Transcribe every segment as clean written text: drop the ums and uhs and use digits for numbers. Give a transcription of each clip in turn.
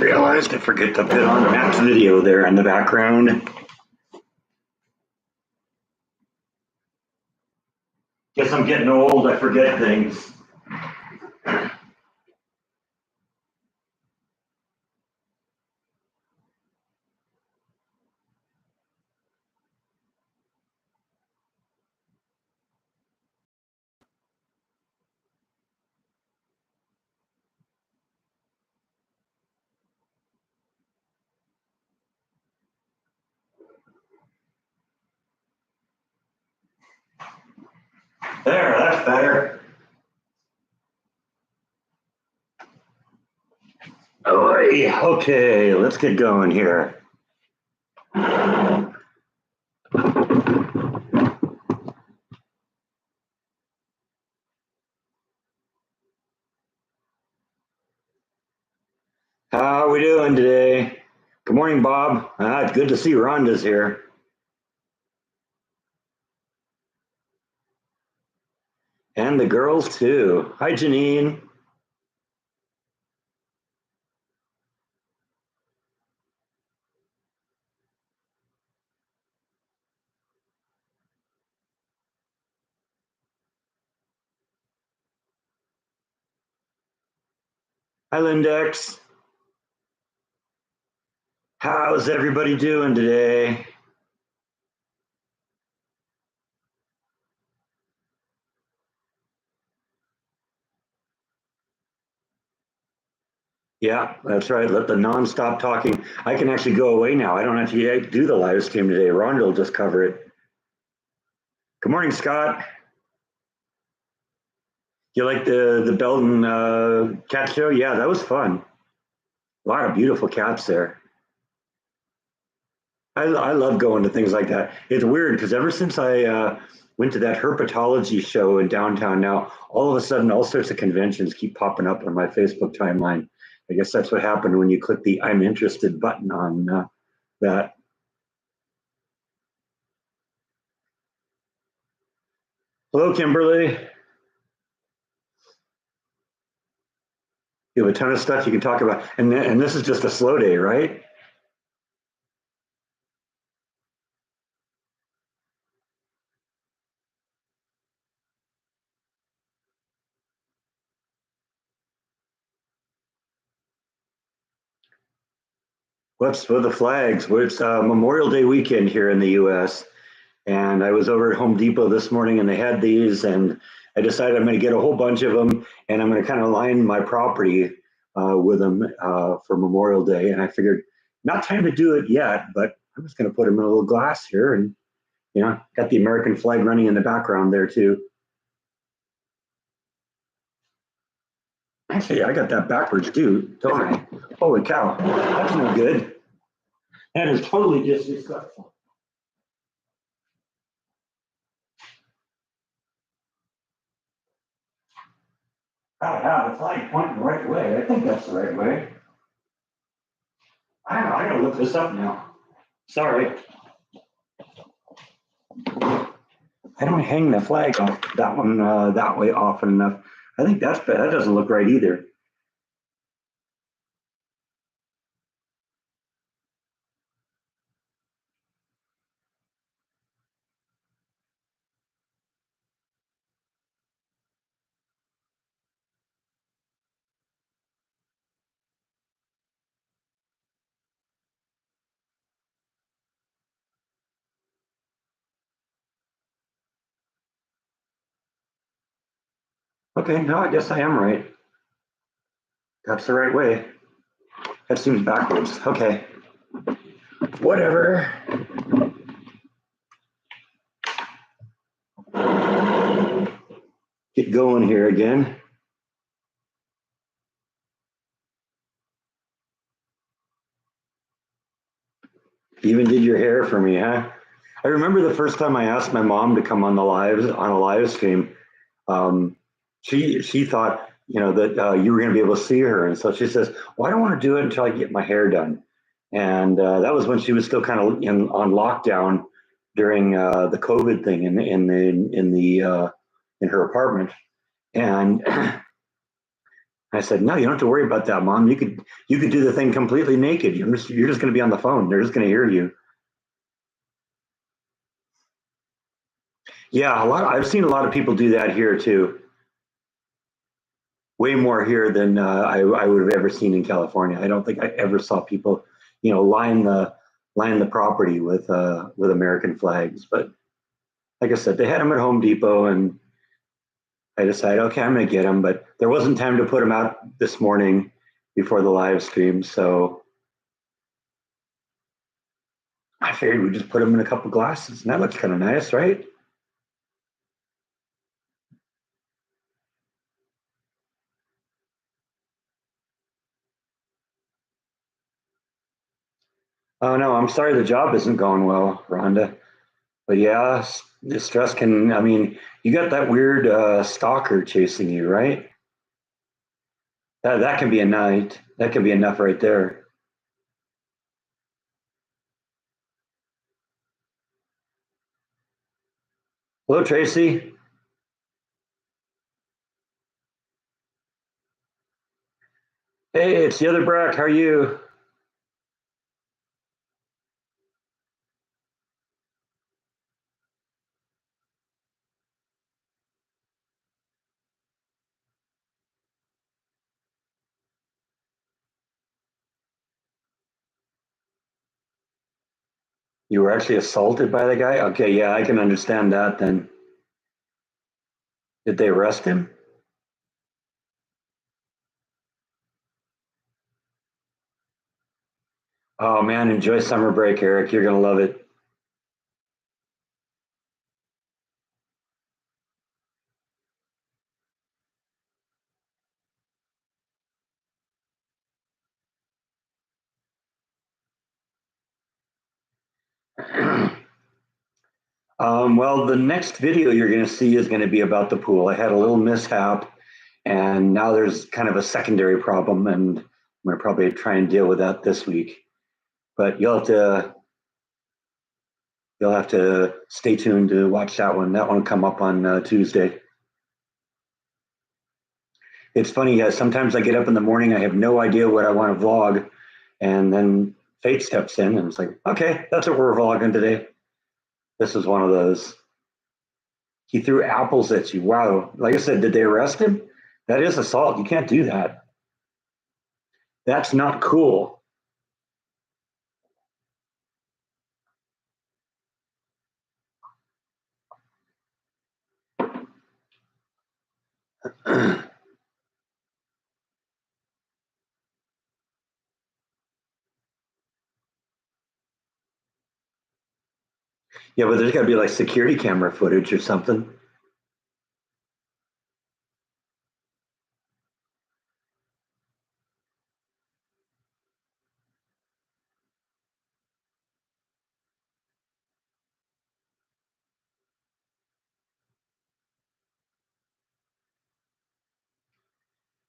realized I forget to put on Matt's video there in the background. Guess I'm getting old, I forget things. There, that's better. Oh, okay, let's get going here. How are we doing today? Good morning, Bob. It's good to see Rhonda's here. And the girls too. Hi, Janine. Hi, Lindex. How's everybody doing today? Yeah, that's right. Let the non-stop talking. I can actually go away now. I don't have to do the live stream today. Rhonda will just cover it. Good morning, Scott. You like the Belton cat show? Yeah, that was fun. A lot of beautiful cats there. I love going to things like that. It's weird because ever since I went to that herpetology show in downtown, now all of a sudden all sorts of conventions keep popping up on my Facebook timeline. I guess that's what happened when you click the "I'm interested" button on that. Hello, Kimberly. You have a ton of stuff you can talk about, and this is just a slow day, right? What's for the flags? Well, it's Memorial Day weekend here in the U.S. And I was over at Home Depot this morning, and they had these, and I decided I'm going to get a whole bunch of them, and I'm going to kind of line my property with them for Memorial Day. And I figured, not time to do it yet, but I'm just going to put them in a little glass here, and got the American flag running in the background there too. Actually, I got that backwards too, don't I? Holy cow, that's no good. That is totally disrespectful. I have the flag pointing the right way. I think that's the right way. I don't know. I gotta look this up now. Sorry. I don't hang the flag off that one that way often enough. I think that doesn't look right either. Okay, no, I guess I am right. That's the right way. That seems backwards. Okay. Whatever. Get going here again. Even did your hair for me, huh? I remember the first time I asked my mom to come on a live stream. She thought that you were going to be able to see her, and so she says, "Well, I don't want to do it until I get my hair done." And that was when she was still kind of on lockdown during the COVID thing in her apartment. And I said, no, you don't have to worry about that, Mom. You could do the thing completely naked. You're just going to be on the phone. They're just going to hear you. Yeah, a lot. I've seen a lot of people do that here too. Way more here than I would have ever seen in California. I don't think I ever saw people, line the property with American flags. But like I said, they had them at Home Depot, and I decided, okay, I'm going to get them. But there wasn't time to put them out this morning before the live stream, so I figured we just put them in a couple glasses, and that looks kind of nice, right? Oh no, I'm sorry the job isn't going well, Rhonda. But yeah, the stress can. I mean, you got that weird stalker chasing you, right? That can be a night. That can be enough right there. Hello, Tracy. Hey, it's the other Brack. How are you? You were actually assaulted by the guy? Okay, yeah, I can understand that then. Did they arrest him? Oh man, enjoy summer break, Eric. You're gonna love it. Well, the next video you're going to see is going to be about the pool. I had a little mishap, and now there's kind of a secondary problem, and I'm going to probably try and deal with that this week. But you'll have to stay tuned to watch that one. That one will come up on Tuesday. It's funny. Sometimes I get up in the morning, I have no idea what I want to vlog, and then fate steps in, and it's like, okay, that's what we're vlogging today. This is one of those. He threw apples at you. Wow. Like I said, did they arrest him? That is assault. You can't do that. That's not cool. Yeah, but there's got to be like security camera footage or something.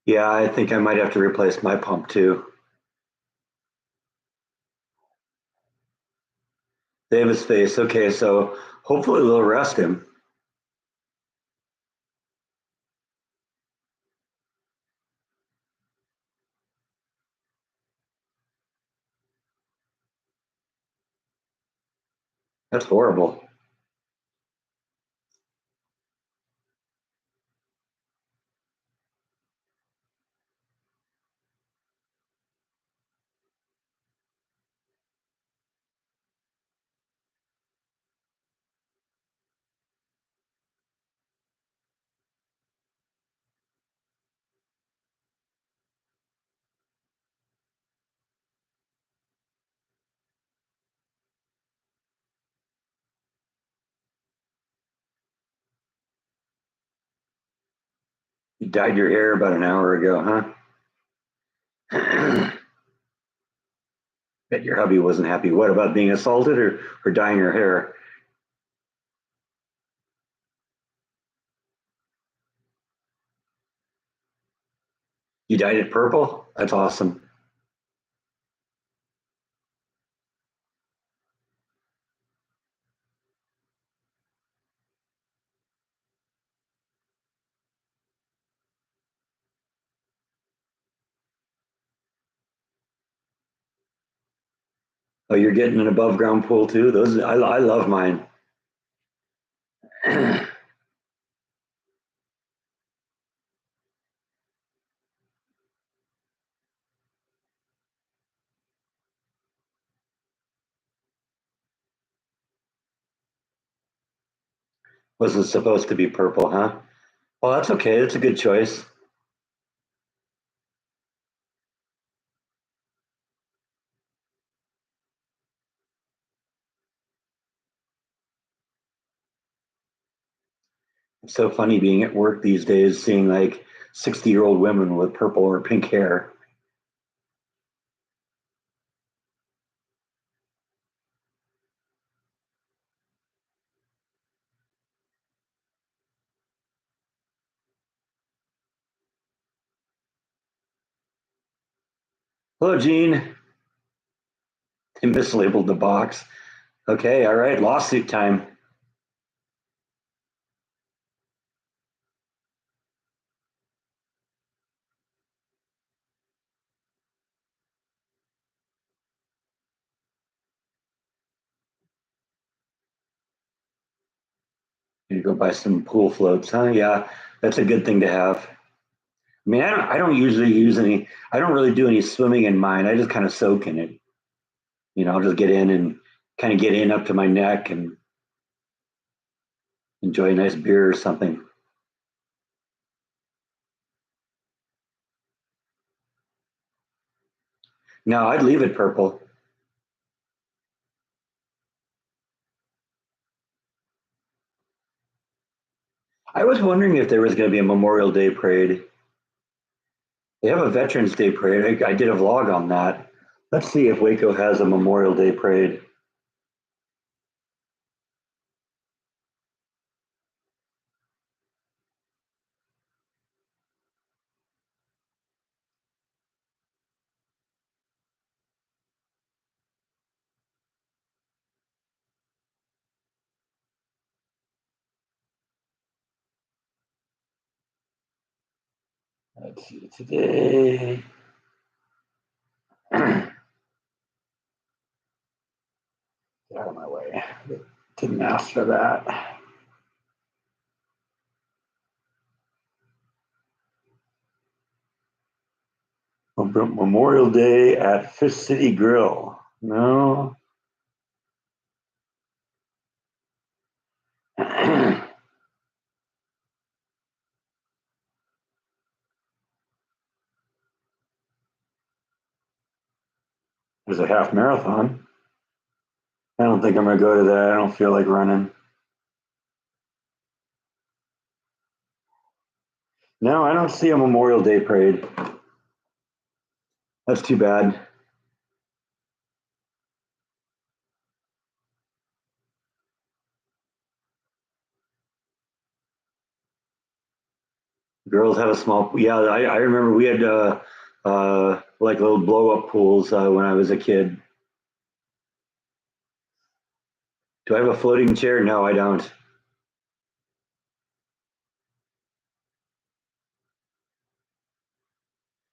Yeah, I think I might have to replace my pump too. Davis face. Okay, so hopefully they'll arrest him. That's horrible. You dyed your hair about an hour ago, huh? Bet your hubby wasn't happy. What about being assaulted or dyeing her hair? You dyed it purple? That's awesome. Oh, you're getting an above ground pool too? Those I love mine. Wasn't supposed to be purple, huh? Well, that's okay. That's a good choice. It's so funny being at work these days, seeing like 60-year-old women with purple or pink hair. Hello, Gene. They mislabeled the box. Okay, all right. Lawsuit time. You go buy some pool floats, huh? Yeah, that's a good thing to have. I mean, I don't usually use any. I don't really do any swimming in mine. I just kind of soak in it. I'll just get in and kind of get in up to my neck and enjoy a nice beer or something. No, I'd leave it purple. I was wondering if there was going to be a Memorial Day parade. They have a Veterans Day parade. I did a vlog on that. Let's see if Waco has a Memorial Day parade. Let's see today. Get out of my way. Didn't ask for that. Memorial Day at Fish City Grill. No. There's a half marathon. I don't think I'm going to go to that. I don't feel like running. No, I don't see a Memorial Day parade. That's too bad. Girls have a small. Yeah, I remember we had like little blow up pools when I was a kid. Do I have a floating chair? No, I don't.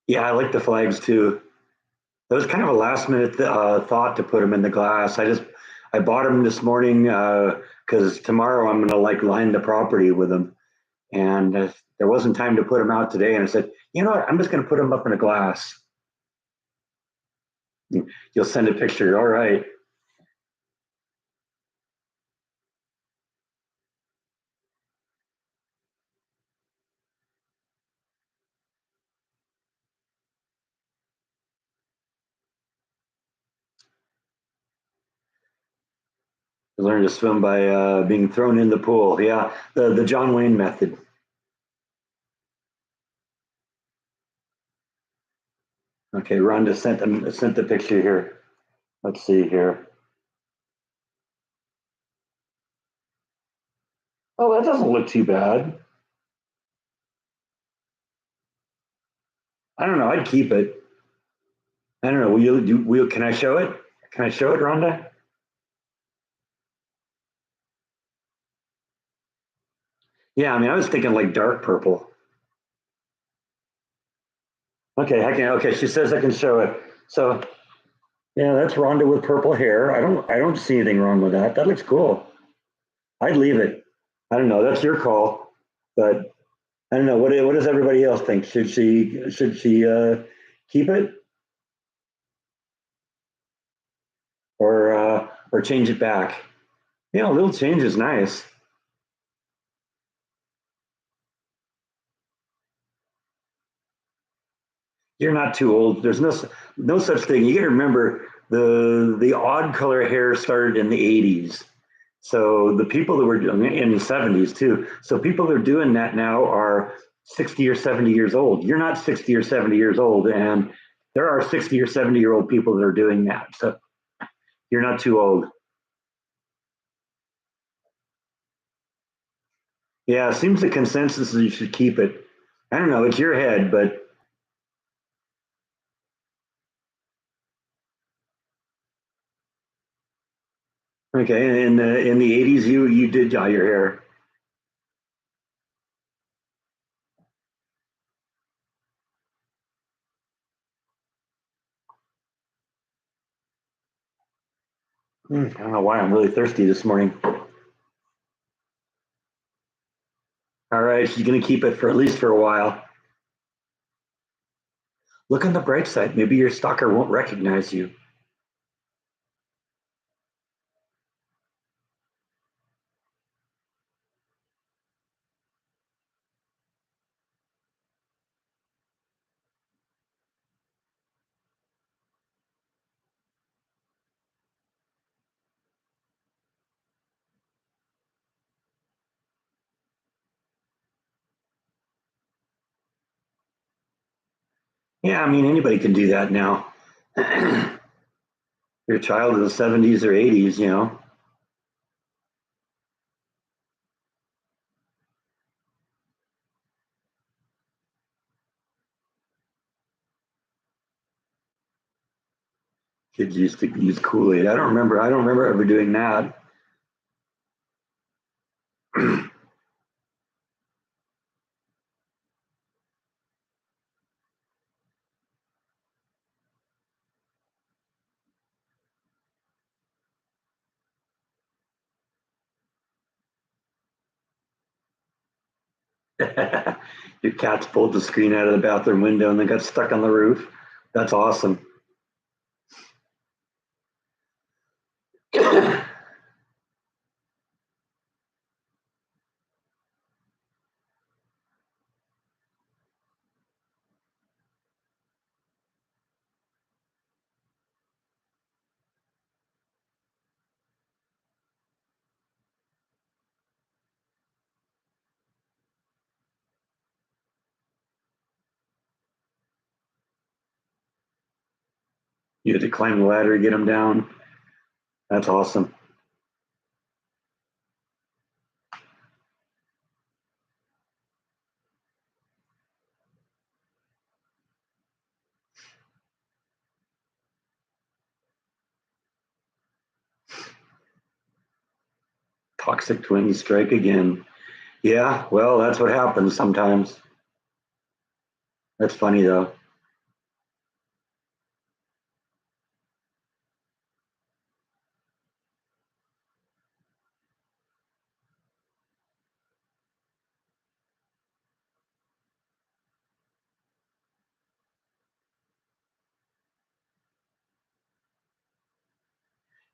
Yeah, I like the flags too. That was kind of a last minute thought to put them in the glass. I bought them this morning because tomorrow I'm gonna like line the property with them, and there wasn't time to put them out today. And I said, you know what? I'm just gonna put them up in a glass. You'll send a picture. All right. I learned to swim by being thrown in the pool. Yeah, the John Wayne method. Okay, Rhonda sent the picture here. Let's see here. Oh, that doesn't look too bad. I don't know. I'd keep it. I don't know. Will you do? Will Can I show it? Can I show it, Rhonda? Yeah, I mean, I was thinking like dark purple. Okay, I can. Okay, she says I can show it. So Yeah, that's Rhonda with purple hair. I don't see anything wrong with that. That looks cool. I'd leave it. I don't know. That's your call. But I don't know. What does everybody else think? Should she keep it or change it back? Yeah, a little change is nice. You're not too old. There's no such thing. You got to remember the odd color hair started in the 80s. So the people that were in the 70s too. So people that are doing that now are 60 or 70 years old. You're not 60 or 70 years old, and there are 60 or 70-year-old people that are doing that. So you're not too old. Yeah, it seems the consensus is you should keep it. I don't know. It's your head, but okay. In the 80s, you did dye your hair. I don't know why I'm really thirsty this morning. All right, she's going to keep it for at least for a while. Look on the bright side. Maybe your stalker won't recognize you. Yeah, I mean, anybody can do that now. Your child in the 70s or 80s, kids used to use Kool-Aid. I don't remember ever doing that. Your cats pulled the screen out of the bathroom window and then got stuck on the roof. That's awesome. You had to climb the ladder to get them down. That's awesome. Toxic twins strike again. Yeah, well, that's what happens sometimes. That's funny though.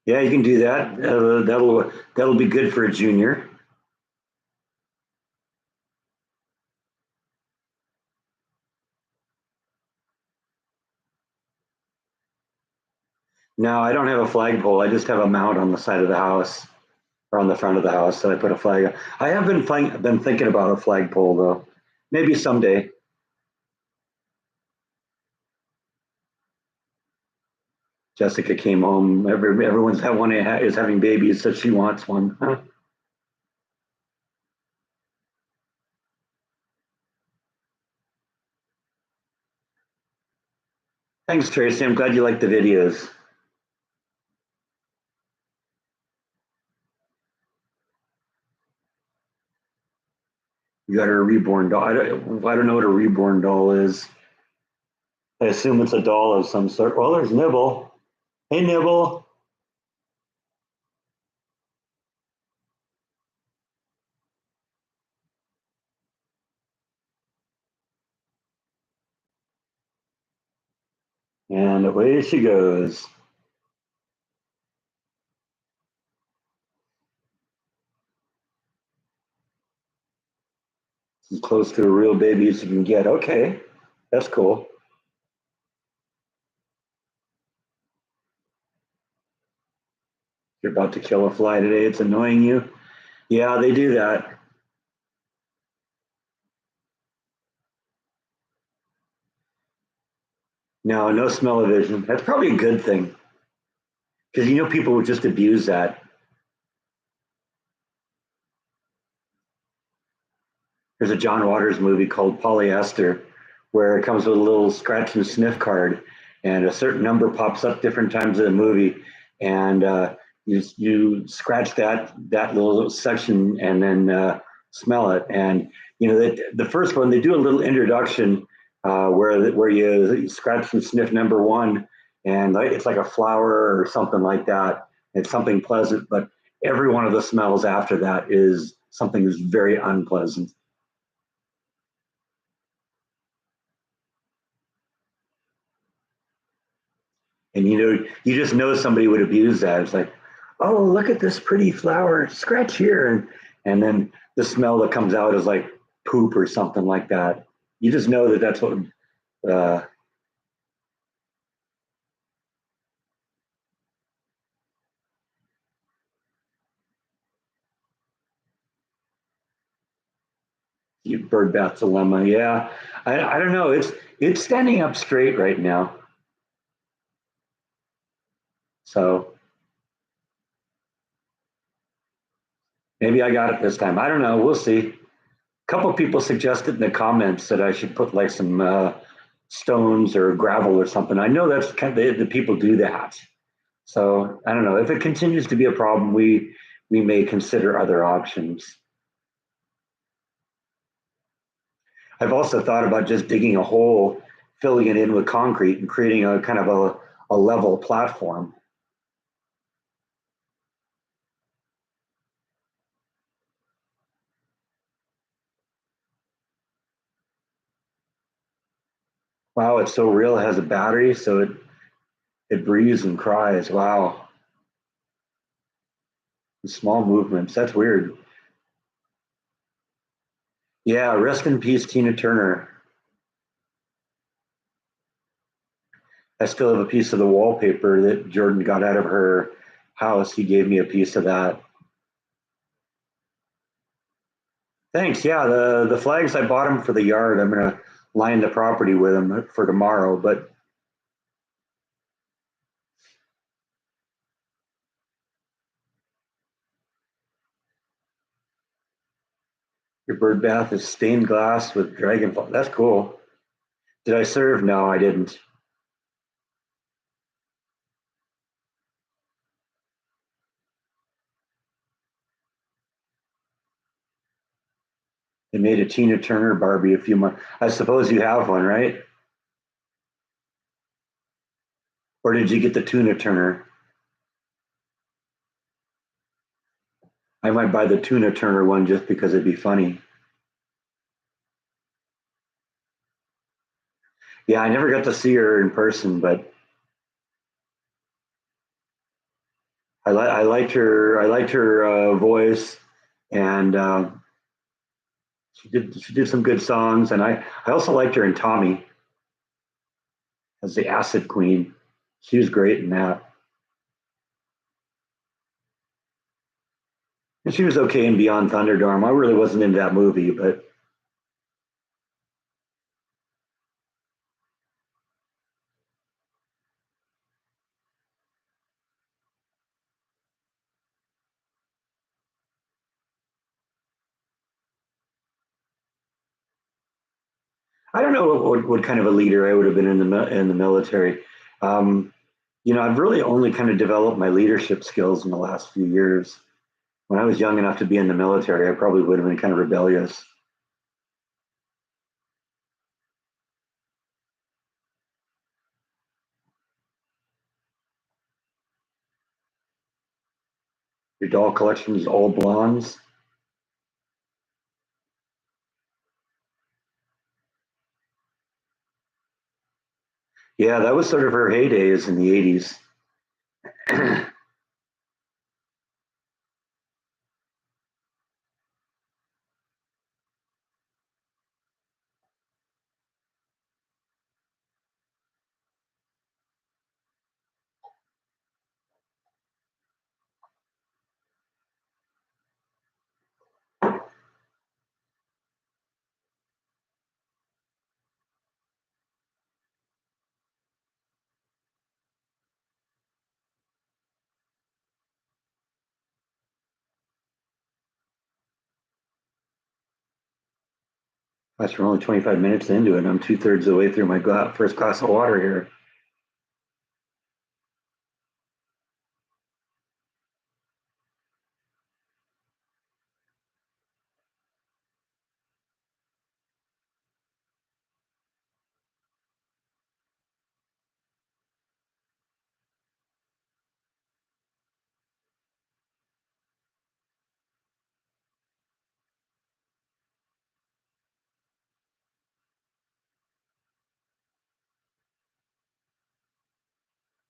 Yeah, you can do that. That'll be good for a junior. No, I don't have a flagpole. I just have a mount on the side of the house or on the front of the house that I put a flag. I have been thinking about a flagpole though. Maybe someday. Jessica came home. Everyone's had one is having babies, so she wants one. Huh? Thanks, Tracy. I'm glad you like the videos. You got her a reborn doll. I don't know what a reborn doll is. I assume it's a doll of some sort. Well, there's Nibble. Hey, Nibble. And away she goes. As close to a real baby as you can get. Okay, that's cool. You're about to kill a fly today. It's annoying you. Yeah, they do that. No, no smell-o-vision. That's probably a good thing because you know people would just abuse that. There's a John Waters movie called Polyester where it comes with a little scratch and sniff card, and a certain number pops up different times in the movie, and you scratch that little section and then smell it. And you know that the first one they do a little introduction where you scratch and sniff number one, and it's like a flower or something like that. It's something pleasant, but every one of the smells after that is something that's very unpleasant. And you just know somebody would abuse that. It's like, oh, look at this pretty flower, scratch here, and then the smell that comes out is like poop or something like that. You just know that that's what uh, you bird bath dilemma. Yeah, I don't know. It's standing up straight right now, so maybe I got it this time. I don't know. We'll see. A couple of people suggested in the comments that I should put like some stones or gravel or something. I know that's kind of the people do that. So I don't know if it continues to be a problem. We may consider other options. I've also thought about just digging a hole, filling it in with concrete, and creating a kind of a level platform. Wow, it's so real. It has a battery, so it breathes and cries. Wow, small movements. That's weird. Yeah, rest in peace, Tina Turner. I still have a piece of the wallpaper that Jordan got out of her house. He gave me a piece of that. Thanks. Yeah, the flags I bought them for the yard. I'm gonna line the property with them for tomorrow. But your bird bath is stained glass with dragonfly. That's cool. Did I serve? No, I didn't. They made a Tina Turner Barbie a few months. I suppose you have one, right? Or did you get the Tuna Turner? I might buy the Tuna Turner one just because it'd be funny. Yeah, I never got to see her in person, but I liked her. I liked her voice, and she did some good songs. And I also liked her in Tommy as the Acid Queen. She was great in that. And she was okay in Beyond Thunderdome. I really wasn't into that movie, but I don't know what kind of a leader I would have been in the military. Um, I've really only kind of developed my leadership skills in the last few years. When I was young enough to be in the military, I probably would have been kind of rebellious. Your doll collection is all blondes. Yeah, that was sort of her heydays in the 80s. Gosh, we're only 25 minutes into it. I'm two-thirds of the way through my first glass of water here.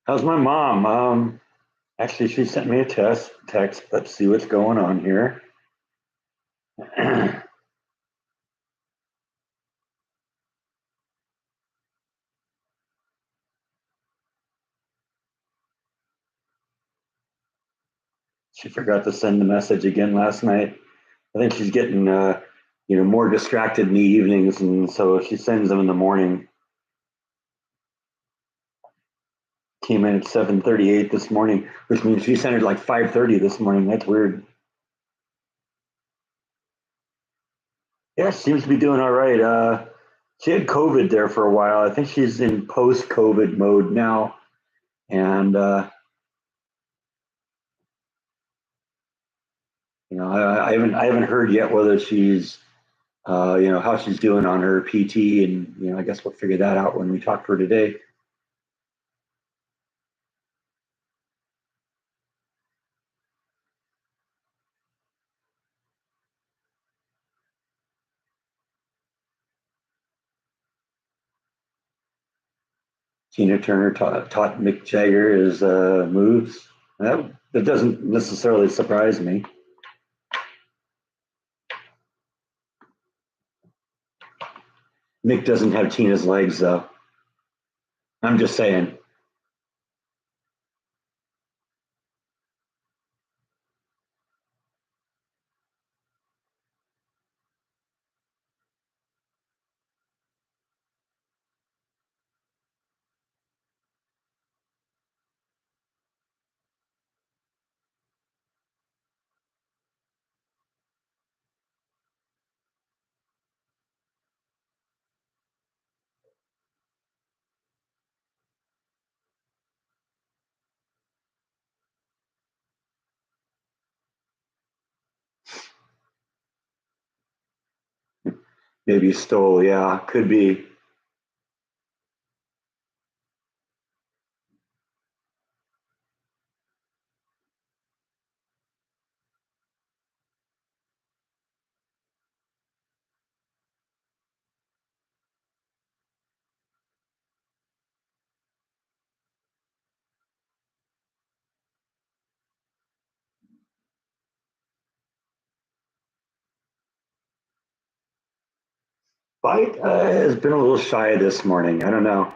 How's my mom? Actually, she sent me a text. Let's see what's going on here. She forgot to send the message again last night. I think she's getting, more distracted in the evenings, and so she sends them in the morning. Came in at 7:38 this morning, which means she sent it like 5:30 this morning. That's weird. Yeah, she seems to be doing all right. She had COVID there for a while. I think she's in post-COVID mode now, and I haven't heard yet whether she's how she's doing on her PT, and I guess we'll figure that out when we talk to her today. Tina Turner taught Mick Jagger his moves. That doesn't necessarily surprise me. Mick doesn't have Tina's legs, though. I'm just saying. Maybe stole. Yeah, could be. Fight has been a little shy this morning. I don't know.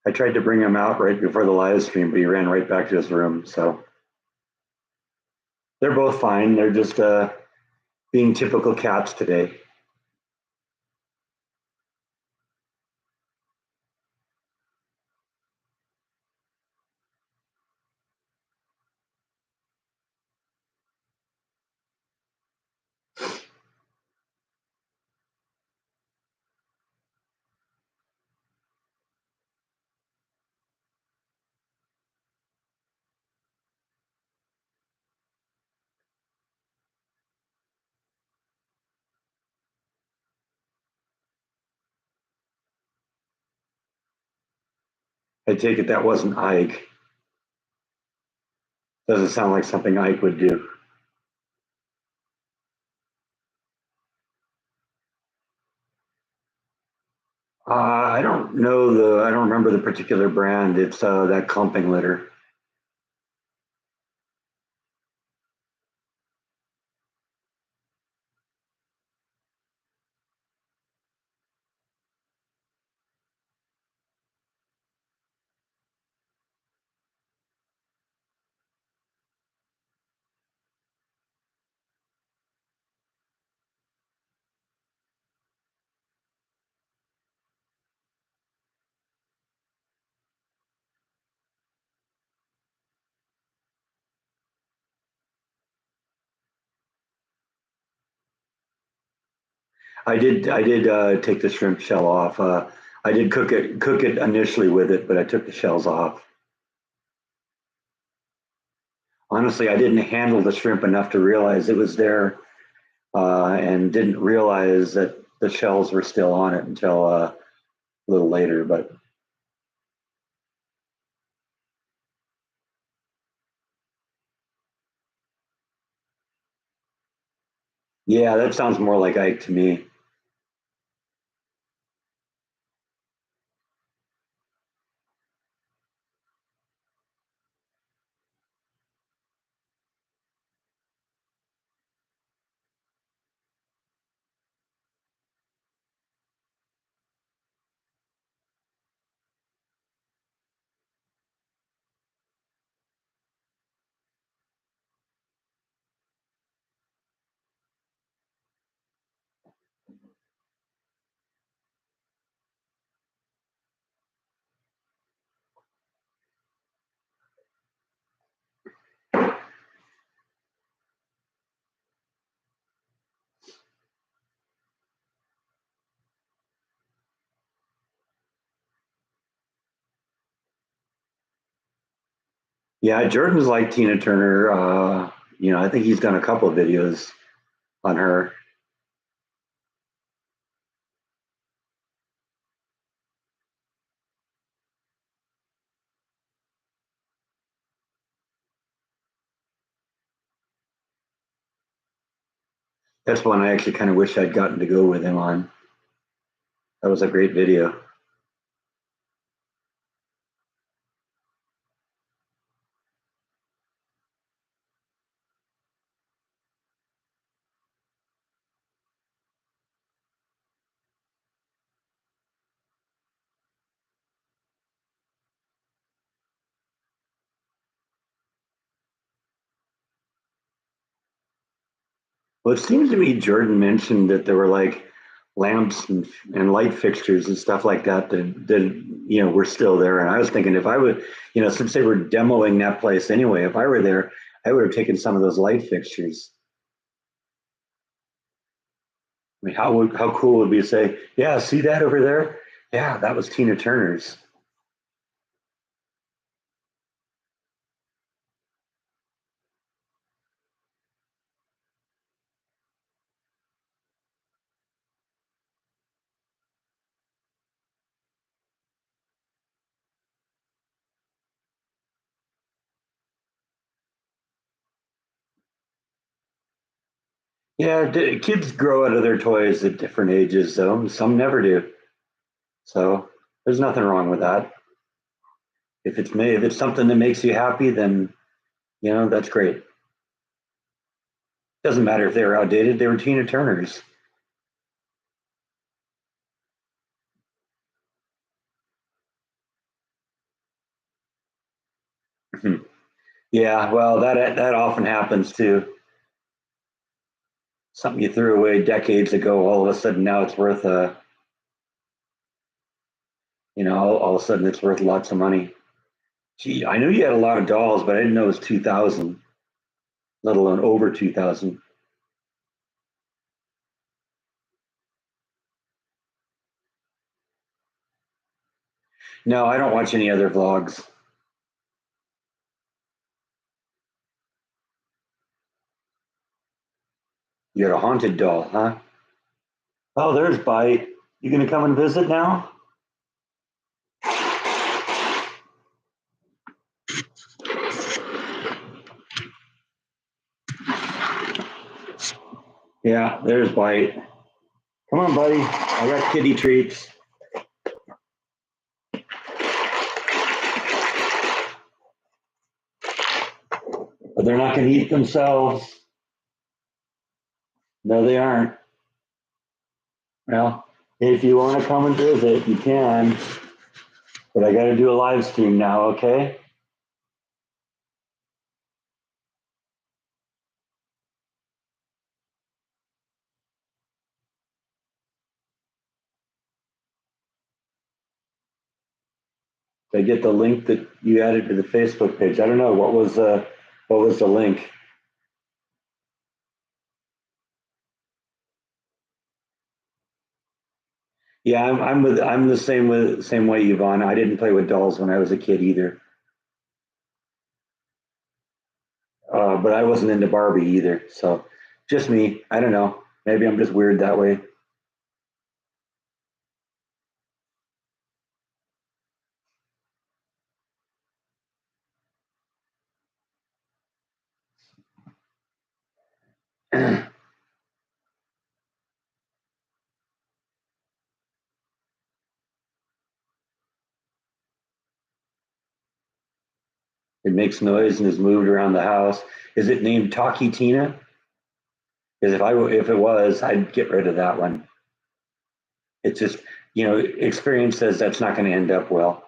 I tried to bring him out right before the live stream, but he ran right back to his room. So they're both fine. They're just being typical cats today. I take it that wasn't Ike. Doesn't sound like something Ike would do. I don't remember the particular brand. It's that clumping litter. I did take the shrimp shell off. I did cook it initially with it, but I took the shells off. Honestly, I didn't handle the shrimp enough to realize it was there, and didn't realize that the shells were still on it until a little later. But yeah, that sounds more like Ike to me. Yeah, Jordan's like Tina Turner. I think he's done a couple of videos on her. That's one I actually kind of wish I'd gotten to go with him on. That was a great video. Well, it seems to me Jordan mentioned that there were like lamps and light fixtures and stuff like that were still there. And I was thinking if I would, since they were demoing that place anyway, if I were there, I would have taken some of those light fixtures. I mean, how cool would it be to say, yeah, see that over there? Yeah, that was Tina Turner's. Yeah, kids grow out of their toys at different ages, though. Some never do. So there's nothing wrong with that. If it's something that makes you happy, then that's great. Doesn't matter if they were outdated; they were Tina Turners. Yeah, well, that often happens too. Something you threw away decades ago, all of a sudden now it's worth all of a sudden it's worth lots of money. Gee, I knew you had a lot of dolls, but I didn't know it was 2,000, let alone over 2,000. No, I don't watch any other vlogs. You got a haunted doll, huh? Oh, there's Bite. You gonna come and visit now? Yeah, there's Bite. Come on, buddy. I got kitty treats. But they're not going to eat themselves. No, they aren't. Well, if you want to come and visit, you can. But I got to do a live stream now, okay? I get the link that you added to the Facebook page. I don't know what was the link. Yeah, I'm the same way, Yvonne. I didn't play with dolls when I was a kid either. But I wasn't into Barbie either. So just me. I don't know. Maybe I'm just weird that way. It makes noise and is moved around the house. Is it named Talkie Tina? Because if it was, I'd get rid of that one. It's just experience says that's not going to end up well.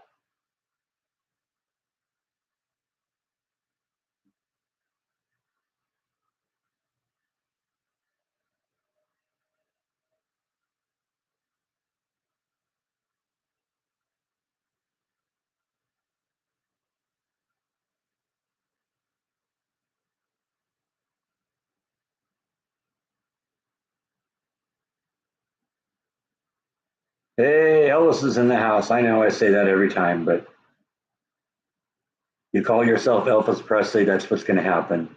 Hey, Elvis is in the house. I know I say that every time, but you call yourself Elvis Presley, that's what's going to happen.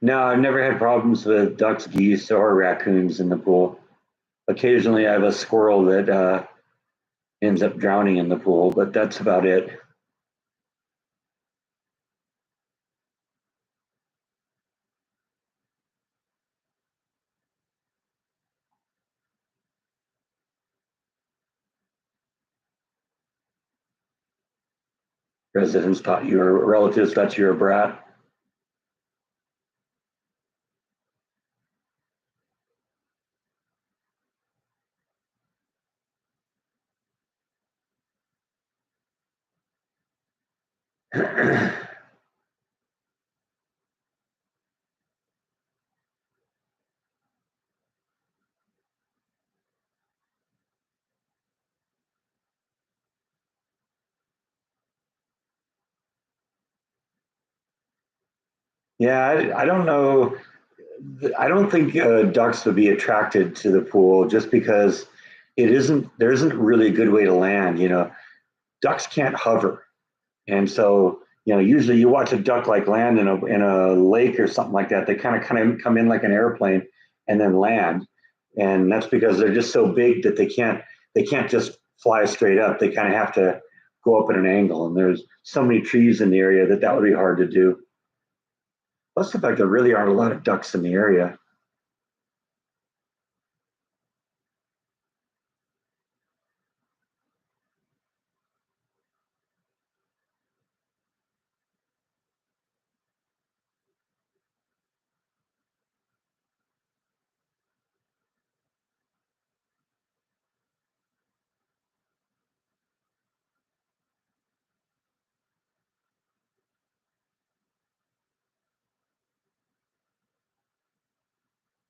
No, I've never had problems with ducks, geese, or raccoons in the pool. Occasionally, I have a squirrel that ends up drowning in the pool, but that's about it. Residents thought you were relatives thought you were a brat. Yeah, I don't know. I don't think ducks would be attracted to the pool just because there isn't really a good way to land. Ducks can't hover. And so, usually you watch a duck like land in a lake or something like that. They kind of come in like an airplane and then land. And that's because they're just so big that they can't just fly straight up. They kind of have to go up at an angle. And there's so many trees in the area that would be hard to do. Plus the fact there really aren't a lot of ducks in the area.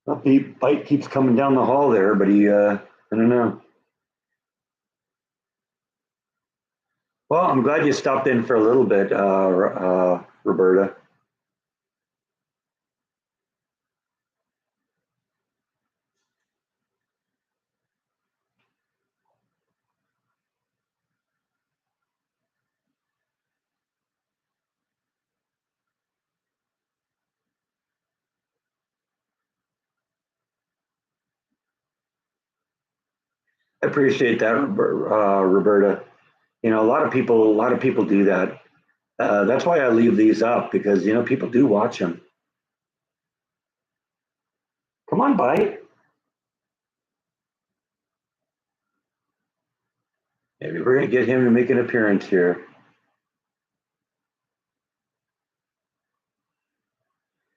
Well, Bite keeps coming down the hall there, but I don't know. Well, I'm glad you stopped in for a little bit, Roberta. I appreciate that, Roberta. A lot of people do that. That's why I leave these up because people do watch them. Come on, bite. Maybe we're gonna get him to make an appearance here.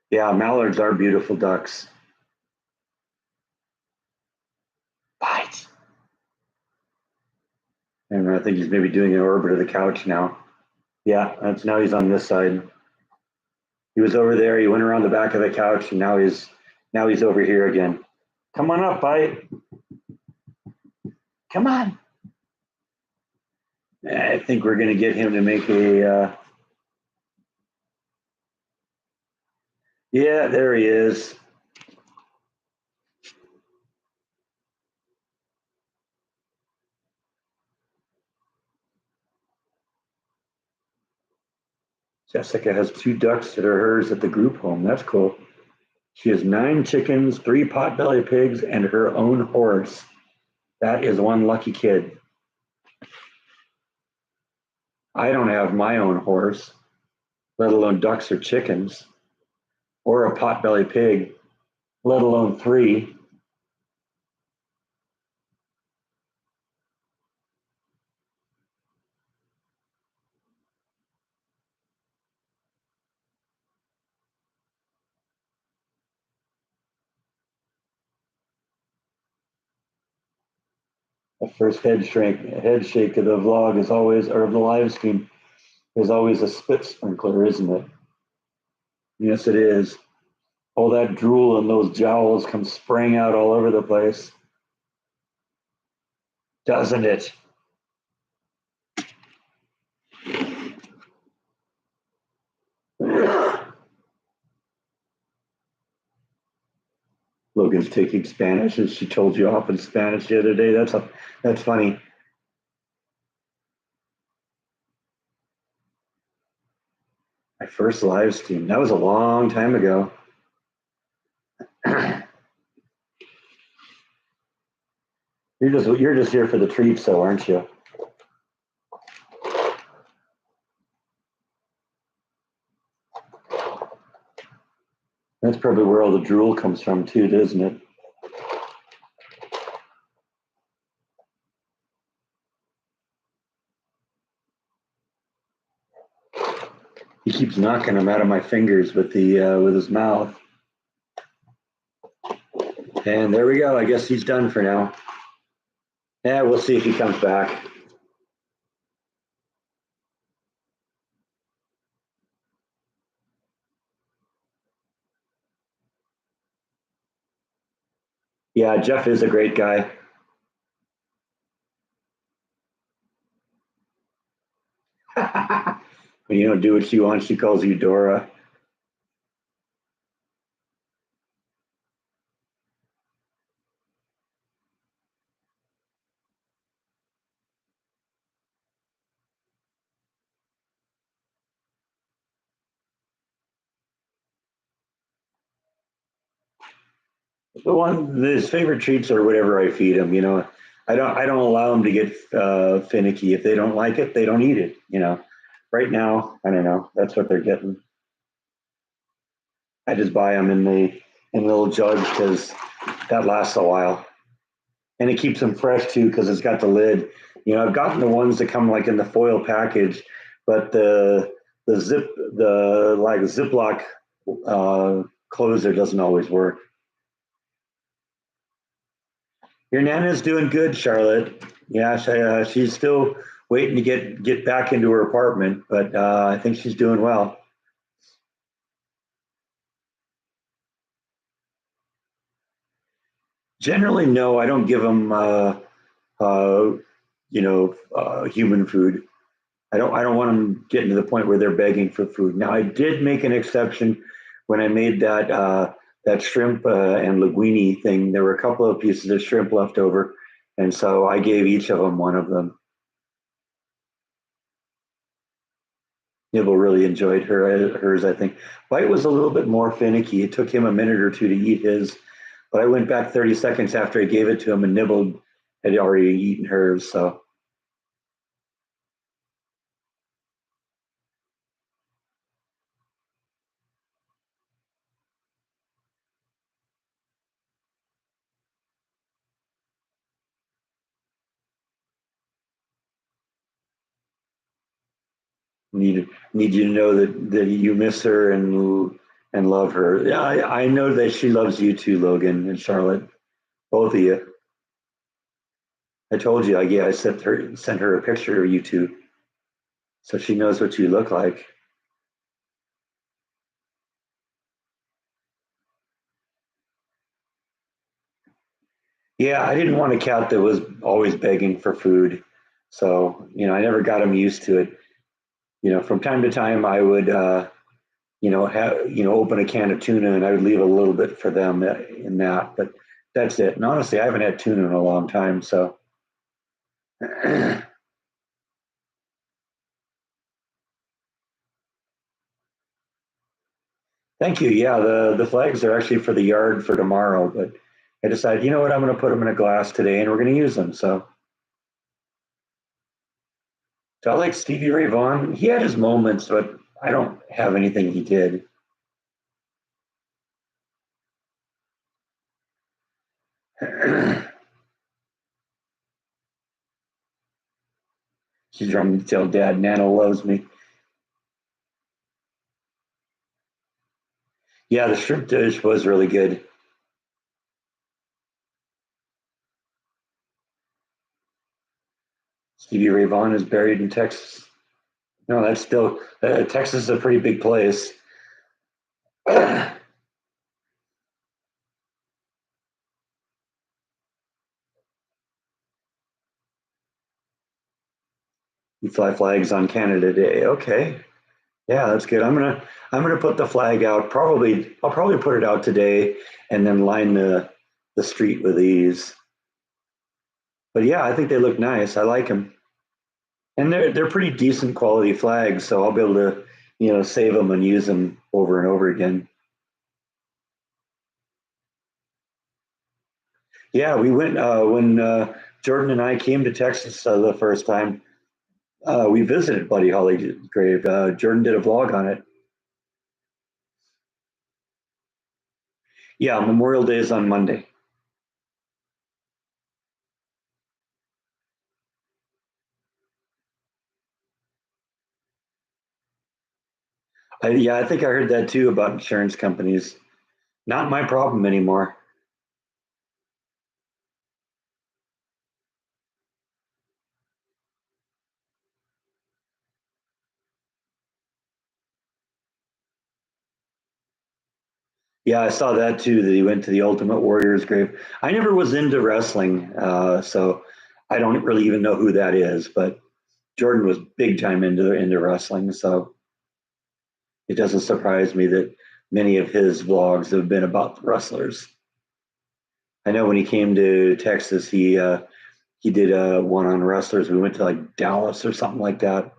Yeah, mallards are beautiful ducks. Bite. And I think he's maybe doing an orbit of the couch now. Yeah, that's now he's on this side. He was over there. He went around the back of the couch, and now he's over here again. Come on up, bite. Come on. I think we're going to get him to make a. Yeah, there he is. Jessica has 2 ducks that are hers at the group home. That's cool. She has 9 chickens, 3 potbelly pigs, and her own horse. That is one lucky kid. I don't have my own horse, let alone ducks or chickens, or a potbelly pig, let alone 3. The first head shake of the vlog is always, or of the live stream, is always a spit sprinkler, isn't it? Yes, it is. All that drool and those jowls come spraying out all over the place, doesn't it? Logan's taking Spanish, and she told you off in Spanish the other day. That's funny. My first live stream. That was a long time ago. You're just here for the treats, though, aren't you? That's probably where all the drool comes from, too, isn't it? He keeps knocking them out of my fingers with his mouth. And there we go. I guess he's done for now. Yeah, we'll see if he comes back. Yeah, Jeff is a great guy. When you don't do what she wants, she calls you Dora. His favorite treats are whatever I feed him. I don't allow them to get finicky. If they don't like it, they don't eat it. Right now, I don't know. That's what they're getting. I just buy them in little jugs because that lasts a while, and it keeps them fresh too because it's got the lid. I've gotten the ones that come like in the foil package, but the like Ziploc closer doesn't always work. Your Nana's doing good, Charlotte. Yeah, she's still waiting to get back into her apartment, but I think she's doing well. Generally, no, I don't give them, uh, human food. I don't want them getting to the point where they're begging for food. Now, I did make an exception when I made that shrimp and linguine thing. There were a couple of pieces of shrimp left over, and so I gave each of them one of them. Nibble really enjoyed hers, I think. Bite was a little bit more finicky. It took him a minute or two to eat his, but I went back 30 seconds after I gave it to him, and Nibble had already eaten hers. So Need you to know that you miss her and love her. Yeah, I know that she loves you too, Logan and Charlotte, both of you. I told you, I sent her a picture of you two, so she knows what you look like. Yeah, I didn't want a cat that was always begging for food, so I never got him used to it. From time to time, I would have open a can of tuna and I would leave a little bit for them in that, but that's it. And honestly, I haven't had tuna in a long time, so. Thank you. Yeah, the flags are actually for the yard for tomorrow, but I decided, you know what, I'm going to put them in a glass today, and we're going to use them. So I like Stevie Ray Vaughan. He had his moments, but I don't have anything he did. She's trying to tell Dad Nana loves me. Yeah, the shrimp dish was really good. Stevie Ray Vaughan is buried in Texas. No, that's still Texas is a pretty big place. You fly flags on Canada Day. Okay. Yeah, that's good. I'm gonna put the flag out. I'll probably put it out today and then line the street with these. But yeah, I think they look nice. I like them, and they're pretty decent quality flags. So I'll be able to save them and use them over and over again. Yeah, we went when Jordan and I came to Texas the first time. We visited Buddy Holly's grave. Jordan did a vlog on it. Yeah, Memorial Day is on Monday. Yeah, I think I heard that too about insurance companies. Not my problem anymore. Yeah, I saw that too, that he went to the Ultimate Warrior's grave. I never was into wrestling, so I don't really even know who that is, but Jordan was big time into wrestling, so it doesn't surprise me that many of his vlogs have been about the wrestlers. I know when he came to Texas, he did one on wrestlers. We went to like Dallas or something like that.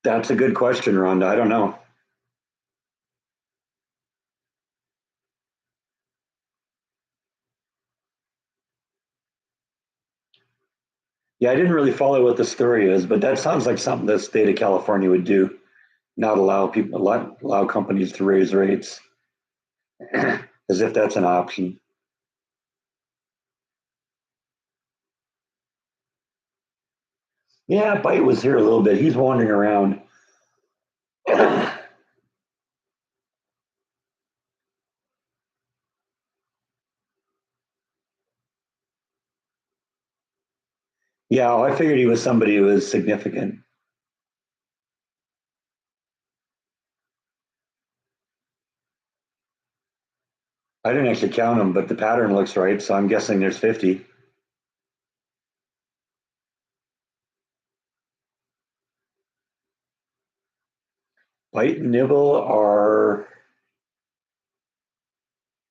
That's a good question, Rhonda. I don't know. Yeah, I didn't really follow what the story is, but that sounds like something the state of California would do. Not allow companies to raise rates as if that's an option. Yeah, Bite was here a little bit. He's wandering around. Yeah, well, I figured he was somebody who was significant. I didn't actually count them, but the pattern looks right, so I'm guessing there's 50. Bite and Nibble are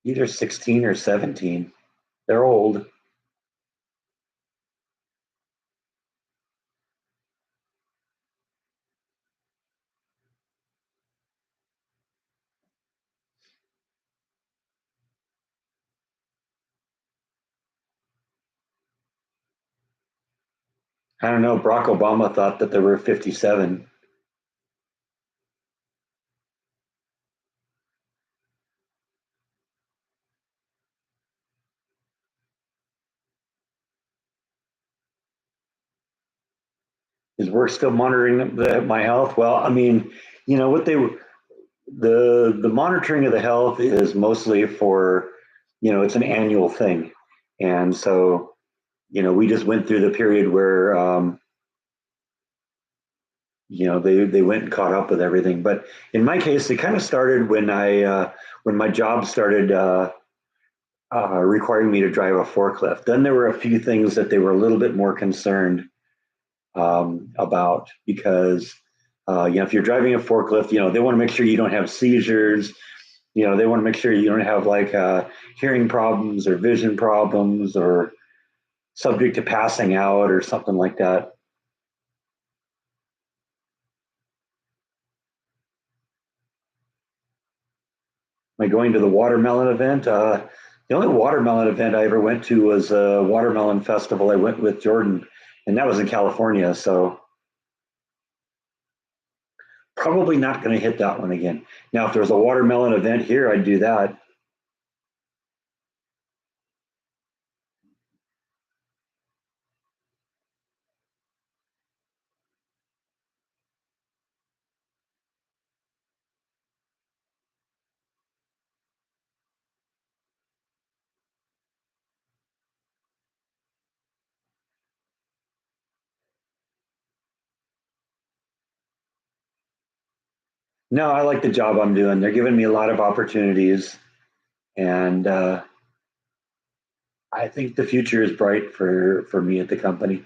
either 16 or 17. They're old. I don't know. Barack Obama thought that there were 57. Is work still monitoring my health? Well, I mean, you know what they the monitoring of the health is mostly for, it's an annual thing, and so we just went through the period where they went and caught up with everything. But in my case, it kind of started when my job started requiring me to drive a forklift. Then there were a few things that they were a little bit more concerned about because if you're driving a forklift, they want to make sure you don't have seizures. They want to make sure you don't have like hearing problems or vision problems or subject to passing out or something like that. Am I going to the watermelon event? The only watermelon event I ever went to was a watermelon festival. I went with Jordan, and that was in California. So probably not going to hit that one again. Now, if there was a watermelon event here, I'd do that. No, I like the job I'm doing. They're giving me a lot of opportunities, and I think the future is bright for me at the company.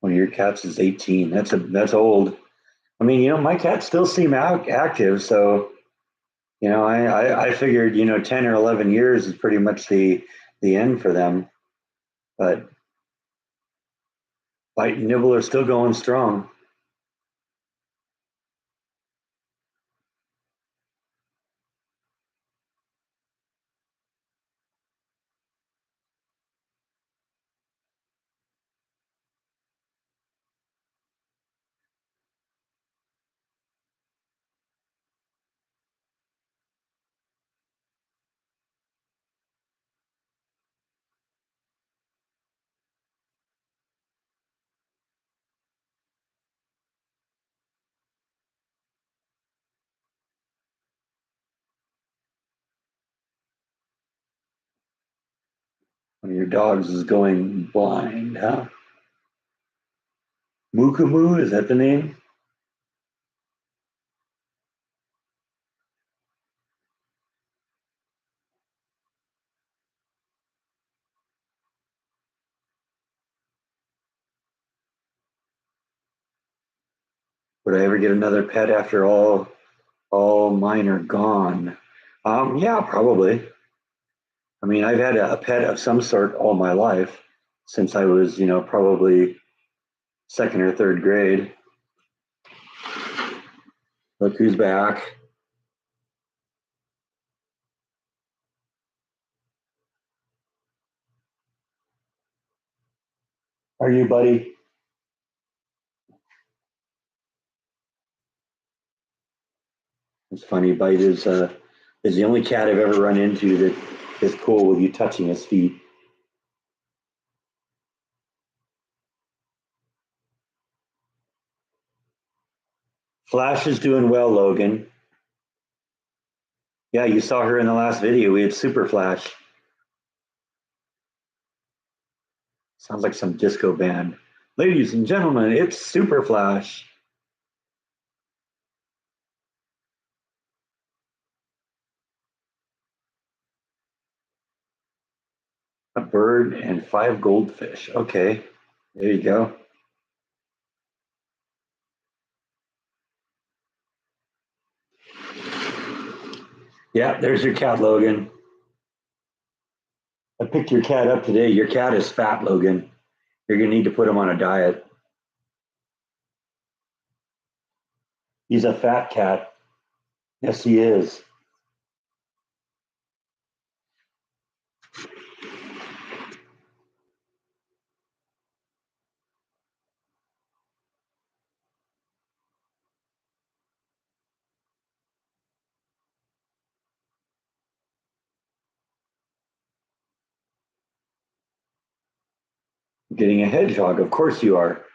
One of your cats is 18. That's old. I mean, my cats still seem active, so I figured 10 or 11 years is pretty much the end for them. But Bite and Nibble are still going strong. One of your dogs is going blind, huh? Mukumu, is that the name? Would I ever get another pet after all mine are gone? Yeah, probably. I mean, I've had a pet of some sort all my life since I was, probably second or third grade. Look who's back. Are you, buddy? It's funny. Bite is the only cat I've ever run into that is cool with you touching his feet. Flash is doing well, Logan. Yeah, you saw her in the last video. We had Super Flash. Sounds like some disco band. Ladies and gentlemen, it's Super Flash. A bird and 5 goldfish. Okay, there you go. Yeah, there's your cat, Logan. I picked your cat up today. Your cat is fat, Logan. You're gonna need to put him on a diet. He's a fat cat. Yes, he is. Getting a hedgehog. Of course you are.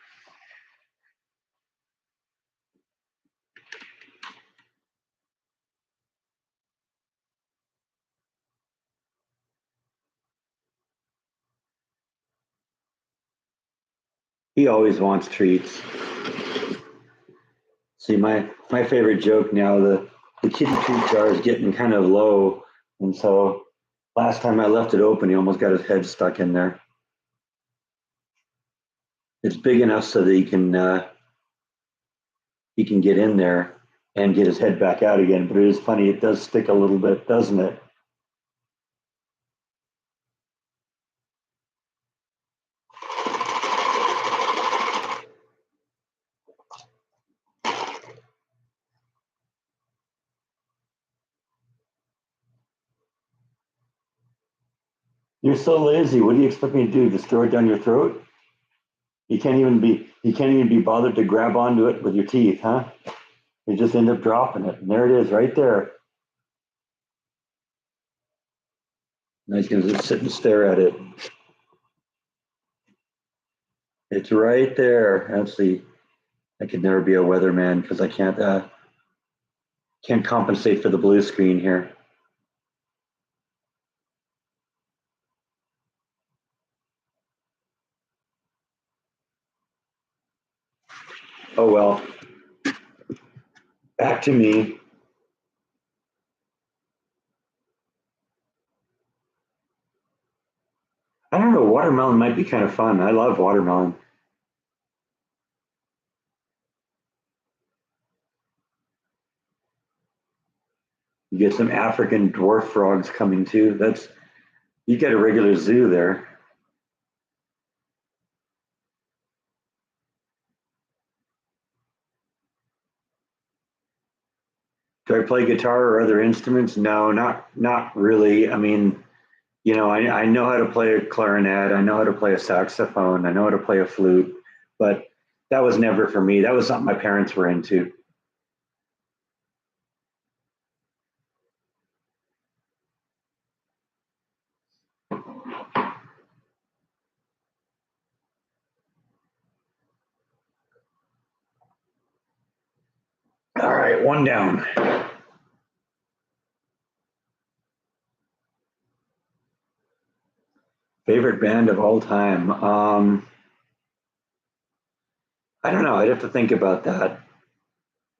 He always wants treats. See, my favorite joke now, the kitty treat jar is getting kind of low, and so last time I left it open, he almost got his head stuck in there. It's big enough so that he can get in there and get his head back out again. But it is funny; it does stick a little bit, doesn't it? You're so lazy. What do you expect me to do? Just throw it down your throat? You can't even be bothered to grab onto it with your teeth, huh? You just end up dropping it. And there it is, right there. And he's gonna just sit and stare at it. It's right there. Actually, I could never be a weatherman because I can't compensate for the blue screen here. Oh well. Back to me. I don't know. Watermelon might be kind of fun. I love watermelon. You get some African dwarf frogs coming too. That's you get a regular zoo there. Do I play guitar or other instruments? No, not really. I mean, I know how to play a clarinet. I know how to play a saxophone. I know how to play a flute, but that was never for me. That was something my parents were into. All right, one down. Favorite band of all time? I don't know. I'd have to think about that.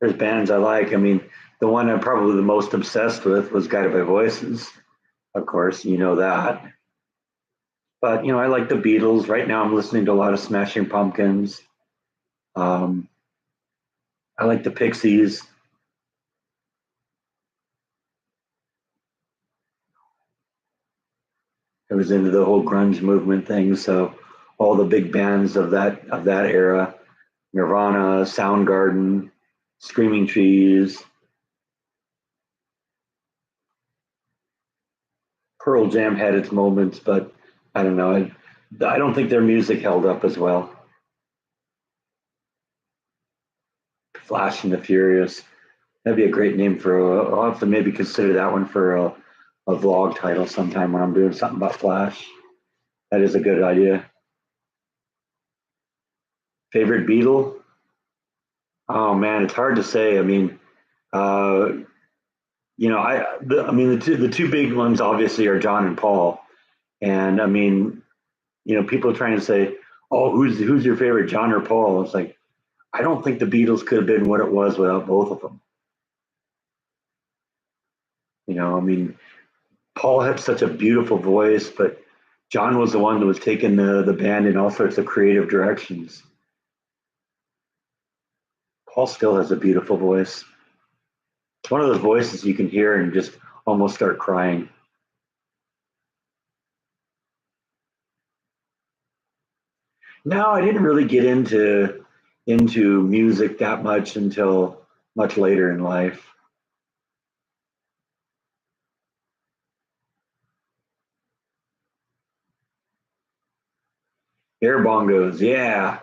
There's bands I like. I mean, the one I'm probably the most obsessed with was Guided by Voices. Of course, you know that. But I like the Beatles. Right now, I'm listening to a lot of Smashing Pumpkins. Um, I like the Pixies. I was into the whole grunge movement thing, so all the big bands of that era, Nirvana, Soundgarden, Screaming Trees, Pearl Jam had its moments, but I don't know. I don't think their music held up as well. Flash and the Furious. That'd be a great name for. I'll have to maybe consider that one for a vlog title sometime when I'm doing something about Flash. That is a good idea. Favorite Beatle? Oh man, it's hard to say. I mean, uh, I mean the two big ones obviously are John and Paul, and I mean, people trying to say, oh, who's your favorite, John or Paul? It's like I don't think the Beatles could have been what it was without both of them. I mean, Paul had such a beautiful voice, but John was the one that was taking the band in all sorts of creative directions. Paul still has a beautiful voice. It's one of those voices you can hear and just almost start crying. No, I didn't really get into music that much until much later in life. Air bongos, yeah.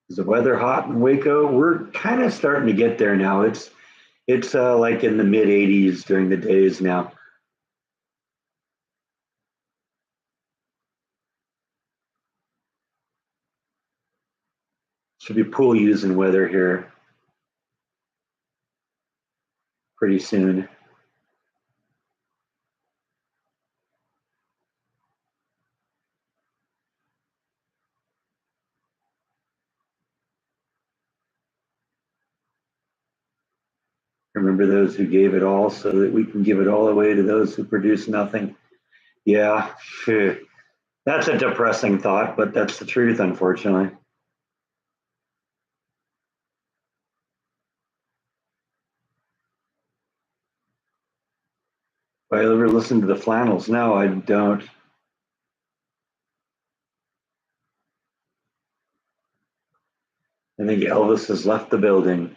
Is the weather hot in Waco? We're kind of starting to get there now. It's like in the mid 80s during the days now. Should be pool using weather here pretty soon. Remember those who gave it all so that we can give it all away to those who produce nothing. Yeah, phew. That's a depressing thought, but that's the truth, unfortunately. Do I ever listen to the Flannels? No, I don't. I think Elvis has left the building.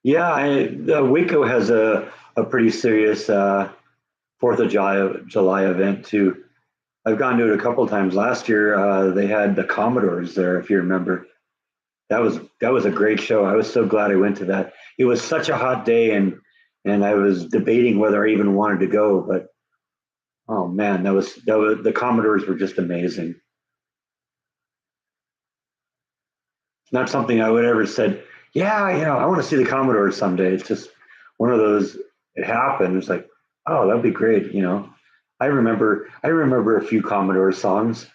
Yeah, Waco has a pretty serious Fourth of July event too. I've gone to it a couple times. Last year, they had the Commodores there, if you remember. That was a great show. I was so glad I went to that. It was such a hot day, and I was debating whether I even wanted to go. But oh man, that was the Commodores were just amazing. It's not something I would ever said. Yeah, I want to see the Commodores someday. It's just one of those. It happened. It's like, oh, that'd be great. I remember a few Commodore songs.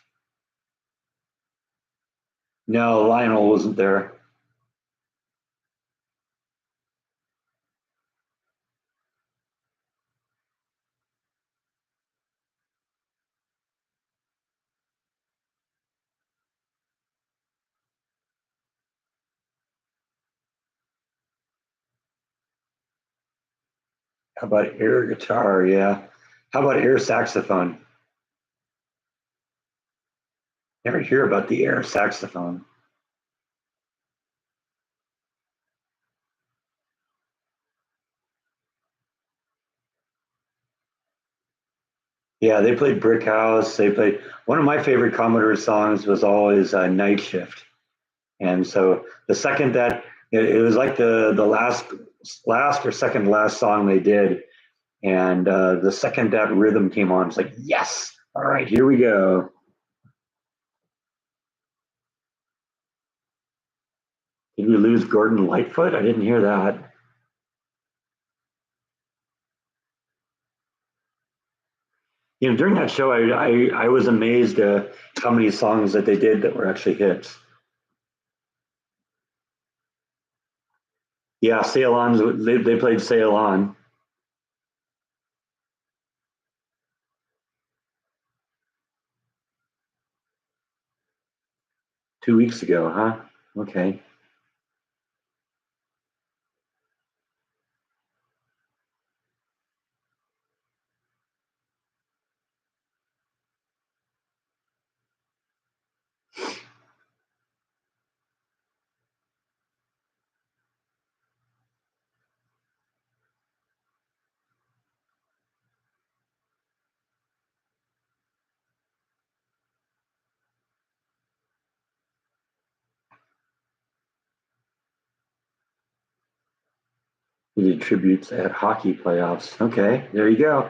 No, Lionel wasn't there. How about air guitar? Yeah. How about air saxophone? Never hear about the air saxophone. Yeah, they played Brick House. They played one of my favorite Commodore songs was always Night Shift. And so the second that it was like the last or second to last song they did, and the second that rhythm came on, it's like yes, all right, here we go. Did we lose Gordon Lightfoot? I didn't hear that. During that show, I was amazed how many songs that they did that were actually hits. Yeah, Sail On. They played Sail On 2 weeks ago, huh? Okay. He did tributes at hockey playoffs. Okay, there you go.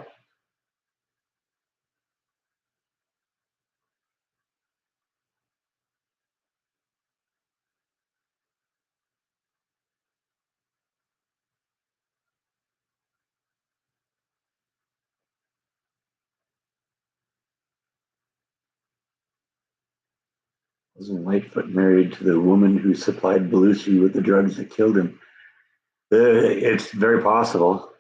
Wasn't Lightfoot married to the woman who supplied Belushi with the drugs that killed him? It's very possible.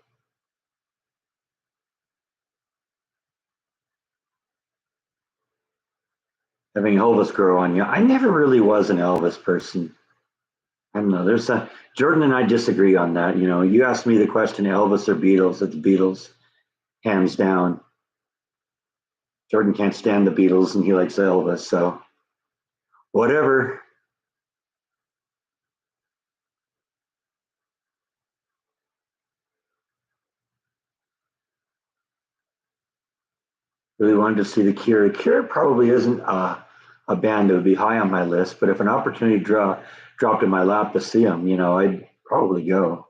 Having Elvis grow on you. I never really was an Elvis person. I don't know. There's a Jordan and I disagree on that. You know, you asked me the question, Elvis or Beatles? It's Beatles, hands down. Jordan can't stand the Beatles and he likes Elvis, so whatever. Really wanted to see the Cure. Cure probably isn't a band that would be high on my list, but if an opportunity dropped in my lap to see them, you know, I'd probably go.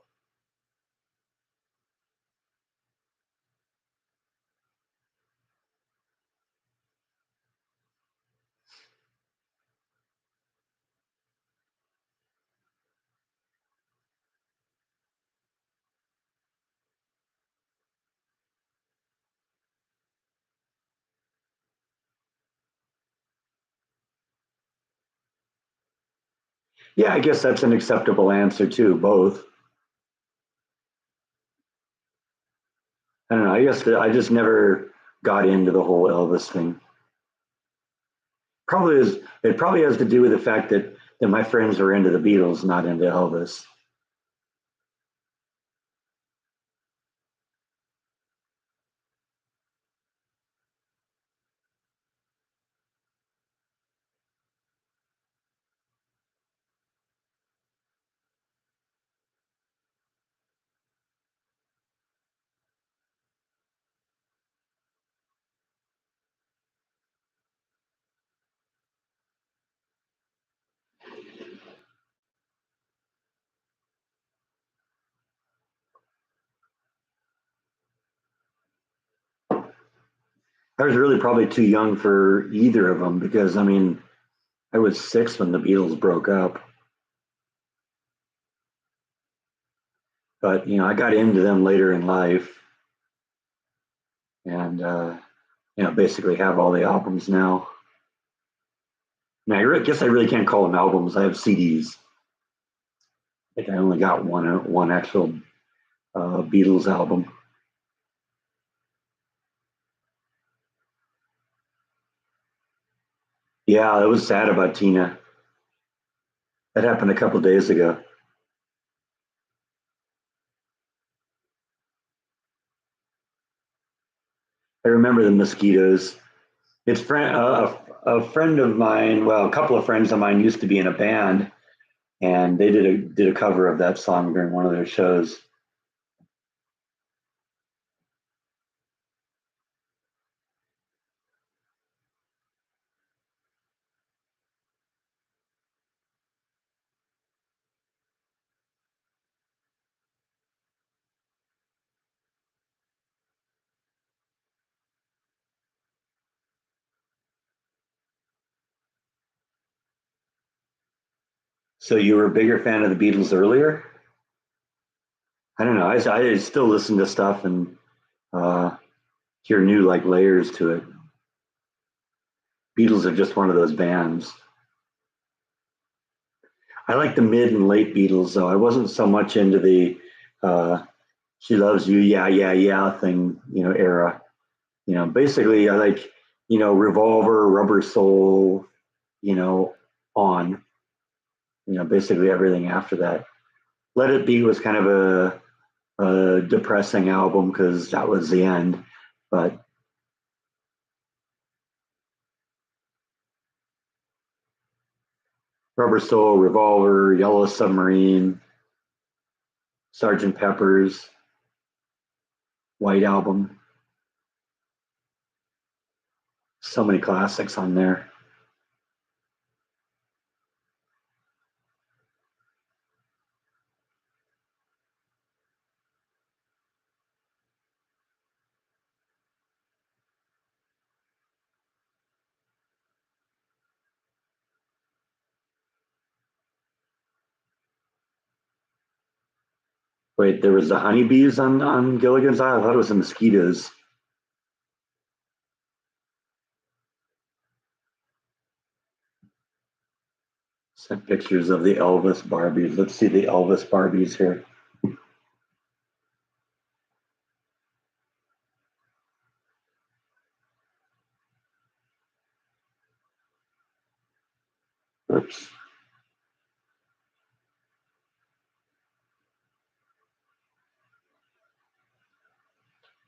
Yeah, I guess that's an acceptable answer too. Both. I don't know. I guess I just never got into the whole Elvis thing. Probably is. It probably has to do with the fact that my friends are into the Beatles, not into Elvis. I was really probably too young for either of them because I mean I was 6 when the Beatles broke up, but you know I got into them later in life, and you know basically have all the albums now. I mean, guess I really can't call them albums. I have CDs. I think I only got one actual Beatles album. Yeah, it was sad about Tina. That happened a couple days ago. I remember the mosquitoes. It's a friend of mine. Well, a couple of friends of mine used to be in a band, and they did a cover of that song during one of their shows. So you were a bigger fan of the Beatles earlier? I don't know. I still listen to stuff and uh, hear new like layers to it. Beatles are just one of those bands. I like the mid and late Beatles though. I wasn't so much into the uh, "She Loves You," yeah, yeah, yeah thing, you know, era. You know, basically, I like you know Revolver, Rubber Soul, you know, on you know basically everything after that. Let It Be was kind of a depressing album because that was the end, but Rubber Soul, Revolver, Yellow Submarine, Sergeant Pepper's, White Album, so many classics on there. Wait, there was the honeybees on Gilligan's Island. I thought it was the mosquitoes. Some pictures of the Elvis Barbies. Let's see the Elvis Barbies here. Oops.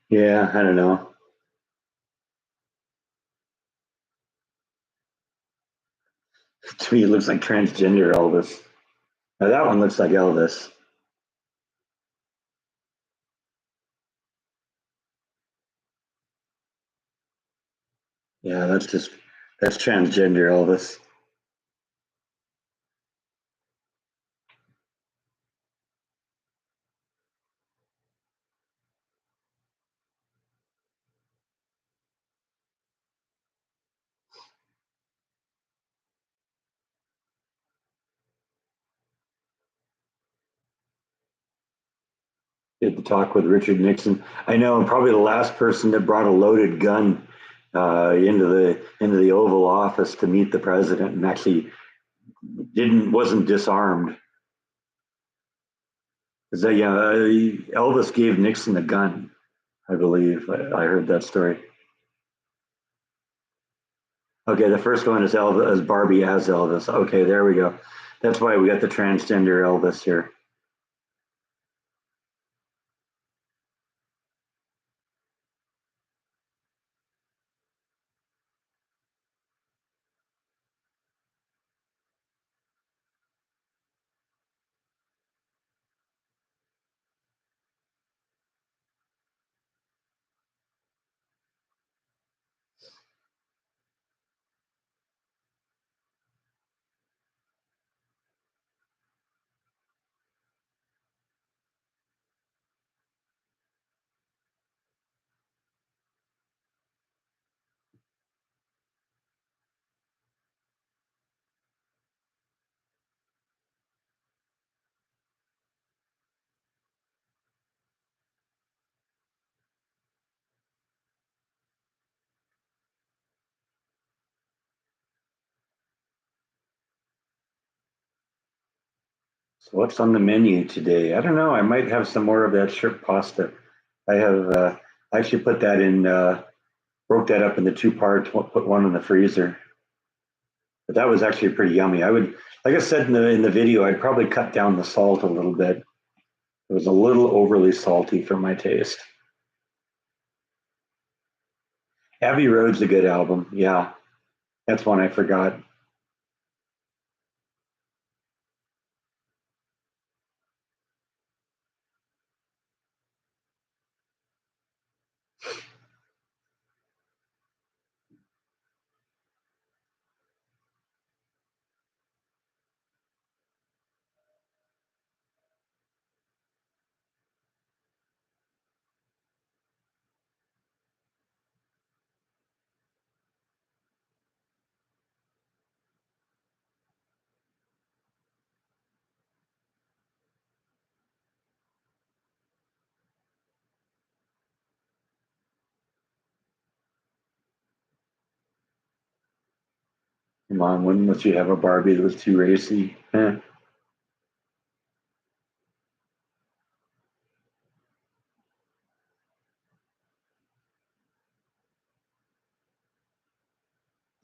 Yeah, I don't know. To me, it looks like transgender Elvis. Now that one looks like Elvis. Yeah, that's transgender Elvis. Did the talk with Richard Nixon. I know I'm probably the last person that brought a loaded gun into the Oval Office to meet the president, and actually didn't wasn't disarmed. Because yeah, Elvis gave Nixon a gun, I believe. I heard that story. Okay, the first one is Elvis, as Barbie as Elvis. Okay, there we go. That's why we got the transgender Elvis here. So what's on the menu today? I don't know. I might have some more of that shrimp pasta. I have I actually put that in, broke that up into two parts, put one in the freezer. But that was actually pretty yummy. I would, like I said in the video, I'd probably cut down the salt a little bit. It was a little overly salty for my taste. Abbey Road's a good album. Yeah, that's one I forgot. Come on, when must you have a Barbie that was too racy? There's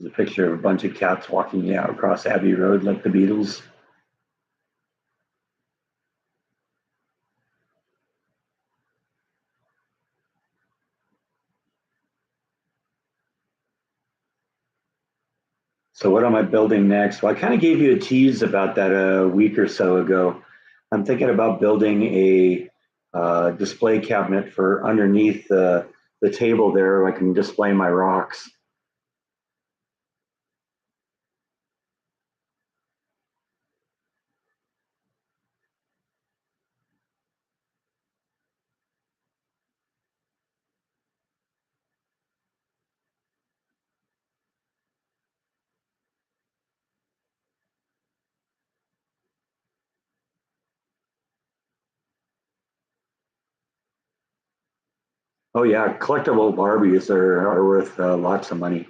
a picture of a bunch of cats walking out across Abbey Road like the Beatles. So what am I building next? Well, I kind of gave you a tease about that a week or so ago. I'm thinking about building a display cabinet for underneath the table there where I can display my rocks. Oh yeah, collectible Barbies are worth lots of money.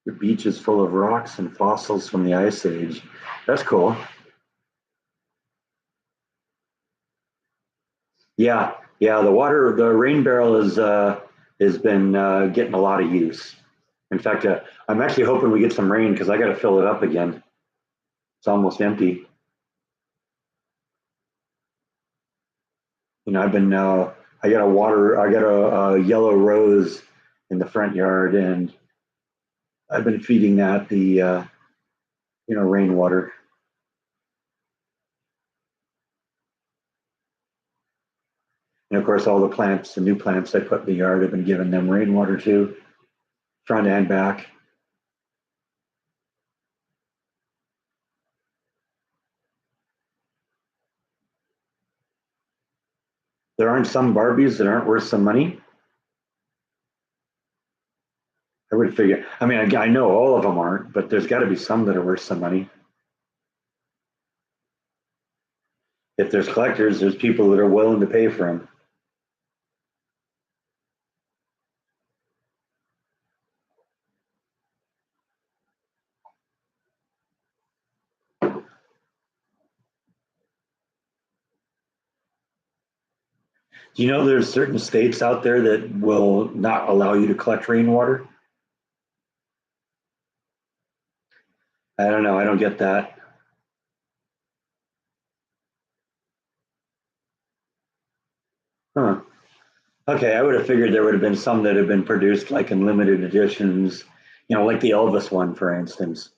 The beach is full of rocks and fossils from the Ice Age. That's cool. Yeah, yeah. The rain barrel has been getting a lot of use. In fact, I'm actually hoping we get some rain because I got to fill it up again. It's almost empty. You know, I got I got a yellow rose in the front yard, and I've been feeding that the rainwater. And of course, all the new plants I put in the yard, I've been giving them rainwater too, front and back. There aren't some Barbies that aren't worth some money. I would figure. I mean, I know all of them aren't, but there's got to be some that are worth some money. If there's collectors, there's people that are willing to pay for them. Do you know there's certain states out there that will not allow you to collect rainwater? I don't know. I don't get that. Huh. Okay, I would have figured there would have been some that have been produced like in limited editions, like the Elvis one, for instance.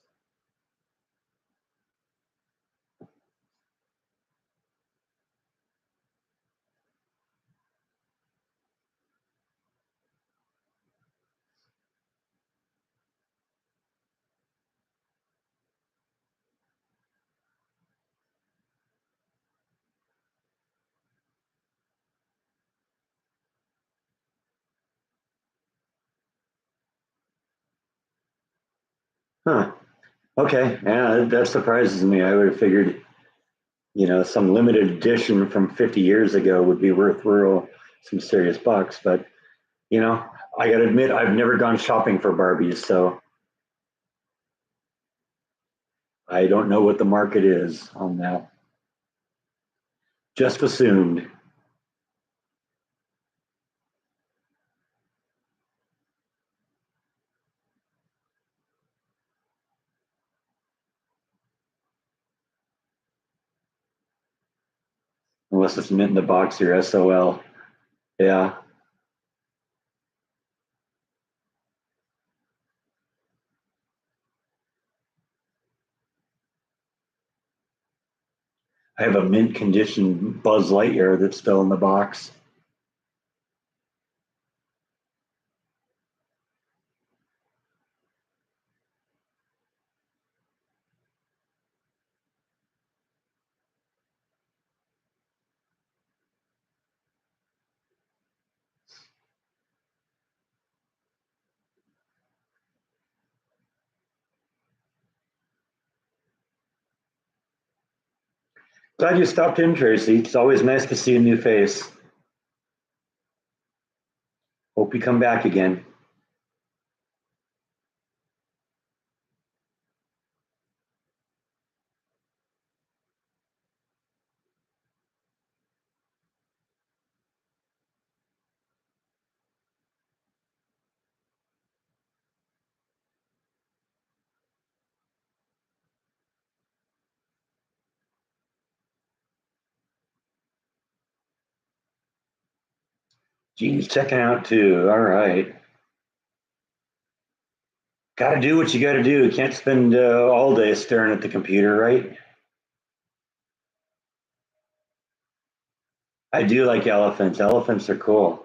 Huh. Okay. Yeah, that surprises me. I would have figured, some limited edition from 50 years ago would be worth some serious bucks. But, you know, I got to admit, I've never gone shopping for Barbies, so I don't know what the market is on that. Just assumed, unless it's mint in the box or SOL. Yeah. I have a mint condition Buzz Lightyear that's still in the box. Glad you stopped in, Tracy. It's always nice to see a new face. Hope you come back again. Gene's checking out too. All right. Got to do what you got to do. Can't spend all day staring at the computer, right? I do like elephants. Elephants are cool.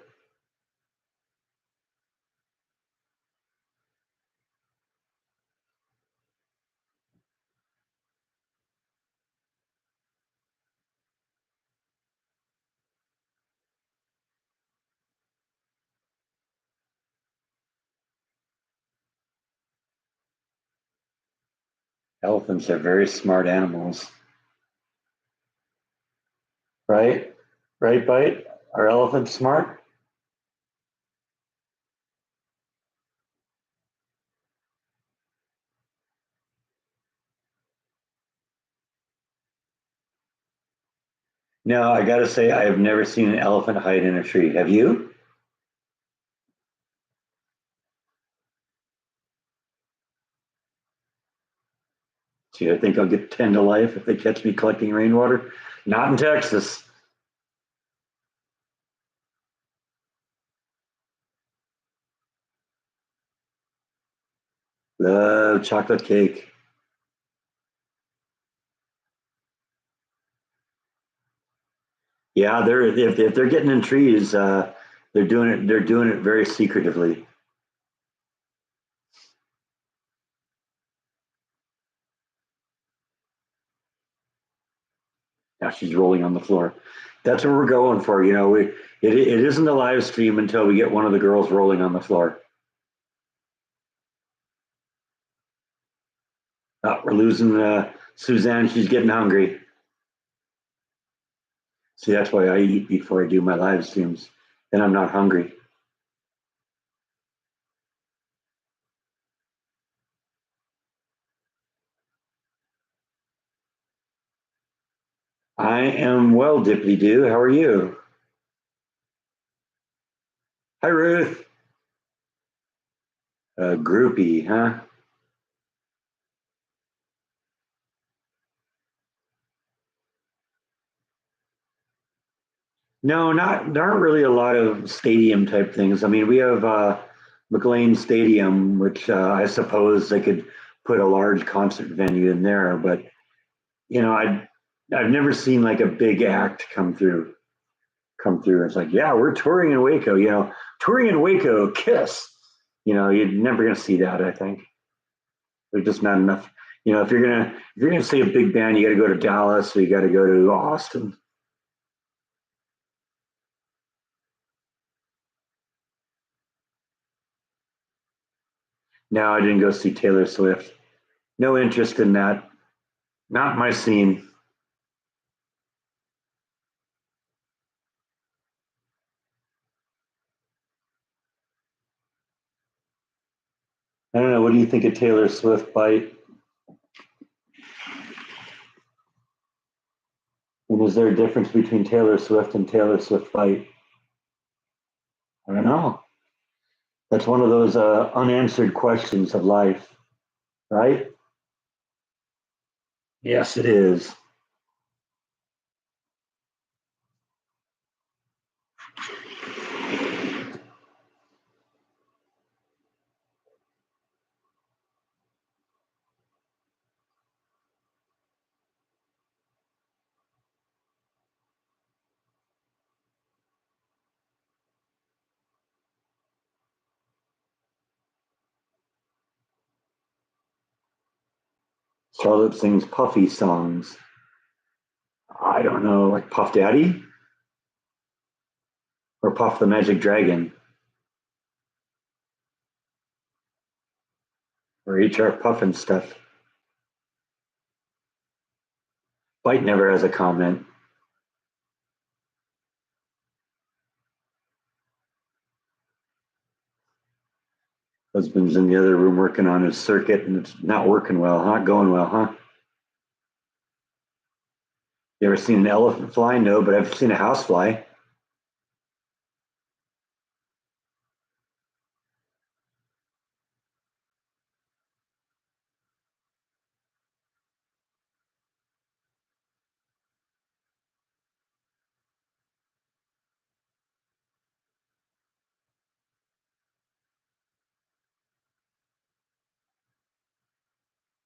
Elephants are very smart animals, right? Right, Bite? Are elephants smart? No, I gotta say, I have never seen an elephant hide in a tree. Have you? See, I think I'll get 10 to life if they catch me collecting rainwater. Not in Texas. Love chocolate cake. Yeah, they're if they're getting in trees, they're doing it. They're doing it very secretively. Now she's rolling on the floor. That's what we're going for. It isn't a live stream until we get one of the girls rolling on the floor. We're losing Suzanne. She's getting hungry. See, that's why I eat before I do my live streams. Then I'm not hungry. I am well, Dippity Doo. How are you? Hi, Ruth. Groupie, huh? No, not aren't really a lot of stadium type things. I mean, we have McLean Stadium, which I suppose they could put a large concert venue in there, but I've never seen like a big act come through. It's like, yeah, we're touring in Waco. Touring in Waco, Kiss. You're never gonna see that. I think there's just not enough. If you're gonna see a big band, you got to go to Dallas or you got to go to Austin. No, I didn't go see Taylor Swift. No interest in that. Not my scene. I don't know. What do you think of Taylor Swift bite? And is there a difference between Taylor Swift and Taylor Swift bite? I don't know. That's one of those unanswered questions of life, right? Yes, it is. Charlotte sings puffy songs. I don't know, like Puff Daddy or Puff the Magic Dragon or HR Puff and stuff. Bite never has a comment. Husband's in the other room working on his circuit and it's not working well, not going well, huh? You ever seen an elephant fly? No, but I've seen a house fly.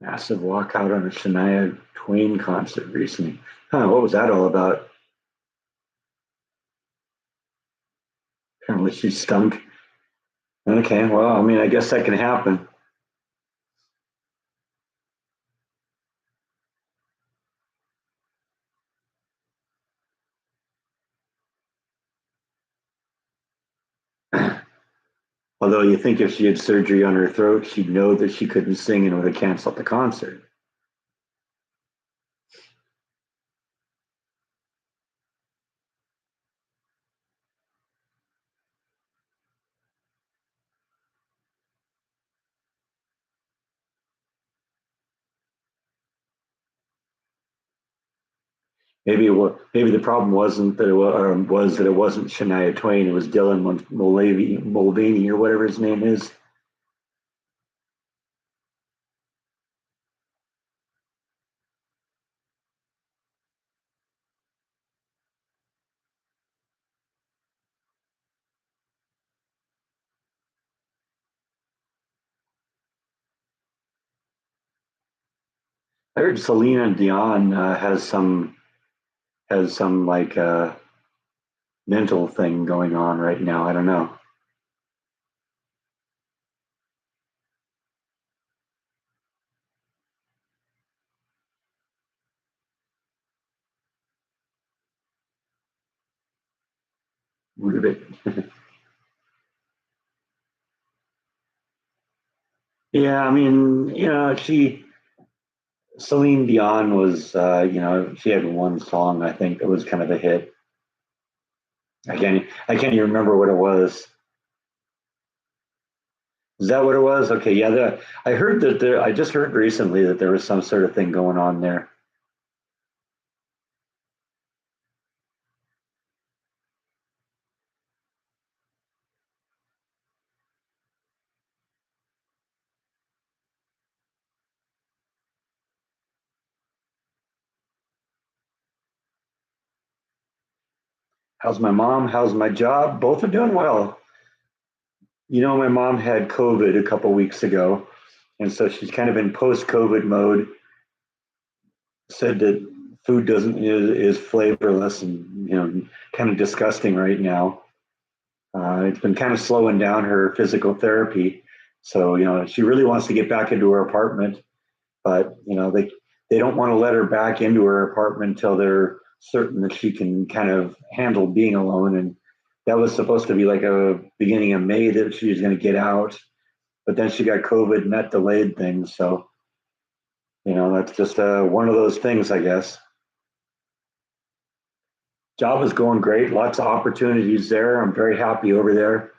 Massive walkout on a Shania Twain concert recently. Huh, what was that all about? Apparently she stunk. Okay, well, I mean, I guess that can happen. Although you think if she had surgery on her throat, she'd know that she couldn't sing and would have canceled the concert. Maybe the problem wasn't that was that it wasn't Shania Twain. It was Dylan Mulvaney or whatever his name is. I heard Selena Dion has some like mental thing going on right now. I don't know. Root it. Yeah, I mean, she Celine Dion was, she had one song I think that was kind of a hit. I can't even remember what it was. Is that what it was? Okay, yeah. I heard that there. I just heard recently that there was some sort of thing going on there. How's my mom? How's my job? Both are doing well. My mom had COVID a couple weeks ago, and so she's kind of in post-COVID mode. Said that food doesn't is flavorless and kind of disgusting right now. It's been kind of slowing down her physical therapy. So she really wants to get back into her apartment, but they don't want to let her back into her apartment until they're certain that she can kind of handle being alone. And that was supposed to be like a beginning of May that she was going to get out, but then she got COVID and that delayed things. So that's just one of those things, I guess. Job is going great. Lots of opportunities there. I'm very happy over there.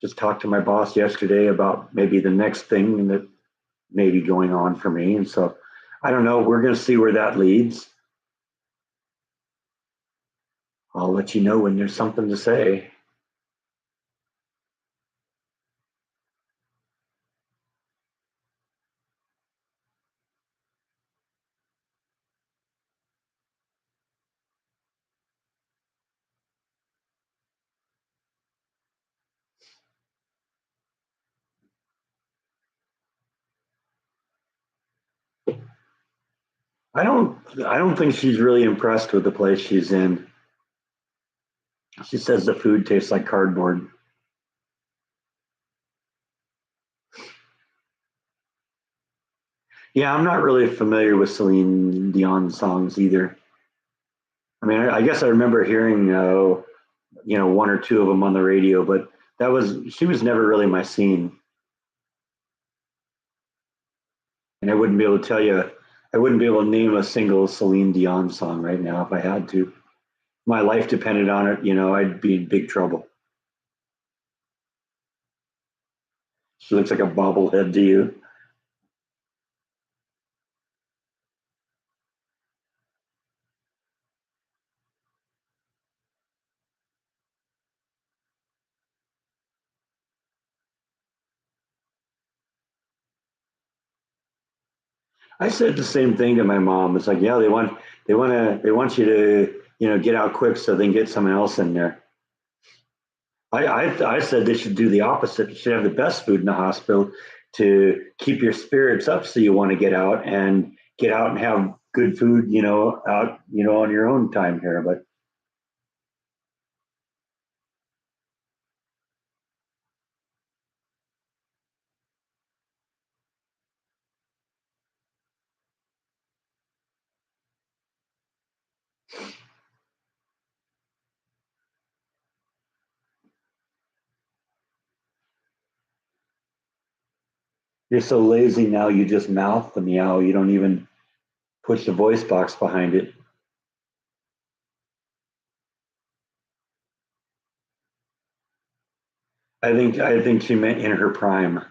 Just talked to my boss yesterday about maybe the next thing that may be going on for me. And so I don't know. We're going to see where that leads. I'll let you know when there's something to say. I don't think she's really impressed with the place she's in. She says the food tastes like cardboard. Yeah, I'm not really familiar with Celine Dion songs either. I mean, I guess I remember hearing one or two of them on the radio, but that was she was never really my scene. And I wouldn't be able to name a single Celine Dion song right now if I had to. My life depended on it, I'd be in big trouble. She looks like a bobblehead to you. I said the same thing to my mom. It's like, yeah, they want you to, get out quick so they can get someone else in there. I said they should do the opposite. You should have the best food in the hospital to keep your spirits up so you want to get out and have good food, out, on your own time here. But you're so lazy now, you just mouth the meow. You don't even push the voice box behind it. I think she meant in her prime.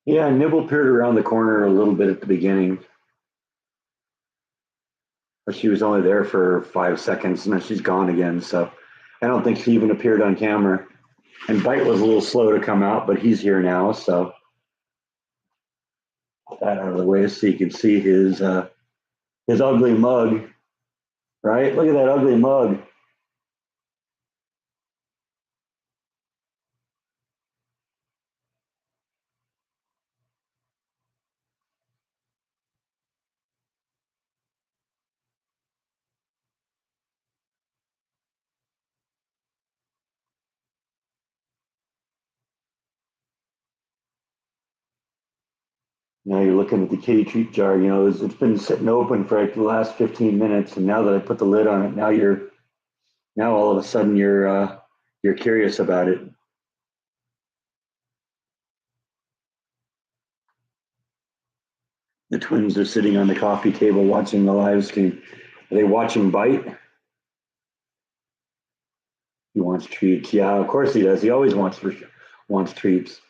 Yeah, Nibble peered around the corner a little bit at the beginning, but she was only there for 5 seconds and then she's gone again. So I don't think she even appeared on camera. And Bite was a little slow to come out, but he's here now. So put that out of the way so you can see his ugly mug, right? Look at that ugly mug. Now you're looking at the kitty treat jar. You know, it's been sitting open for like the last 15 minutes, and now that I put the lid on it, now all of a sudden you're curious about it. The twins are sitting on the coffee table watching the live stream. Are they watching Bite? He wants treats. Yeah, of course he does. He always wants treats.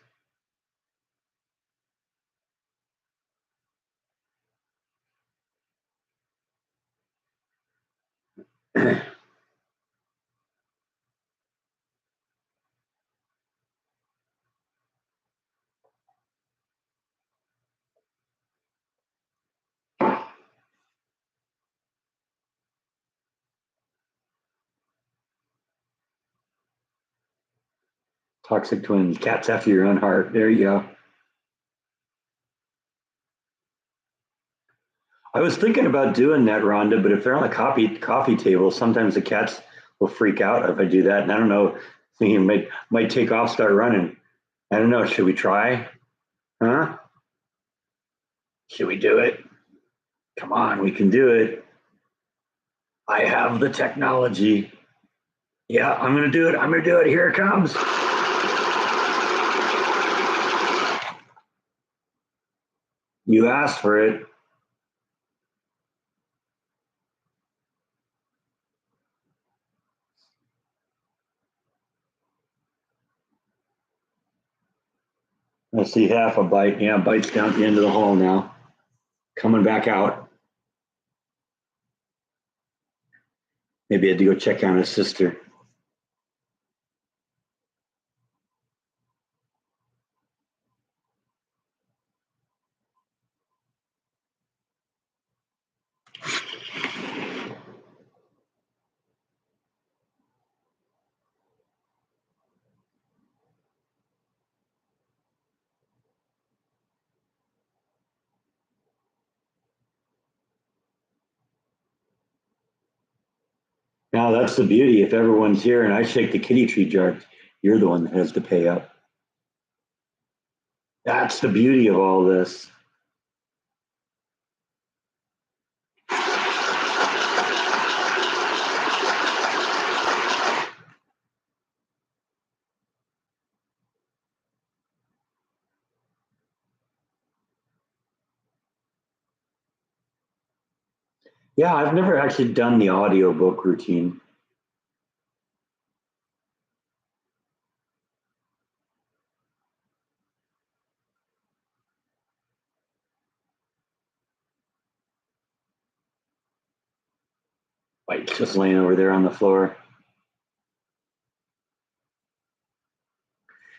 Toxic twins. Cats after your own heart. There you go. I was thinking about doing that, Rhonda, but if they're on a coffee table, sometimes the cats will freak out if I do that. And I don't know, thinking might take off, start running. I don't know. Should we try? Huh? Should we do it? Come on, we can do it. I have the technology. Yeah, I'm gonna do it. I'm gonna do it. Here it comes. You asked for it. I see half a Bite. Yeah, Bite's down at the end of the hall now. Coming back out. Maybe I had to go check on his sister. Now that's the beauty. If everyone's here and I shake the kitty tree jar, you're the one that has to pay up. That's the beauty of all this. Yeah, I've never actually done the audiobook routine. Like just laying over there on the floor.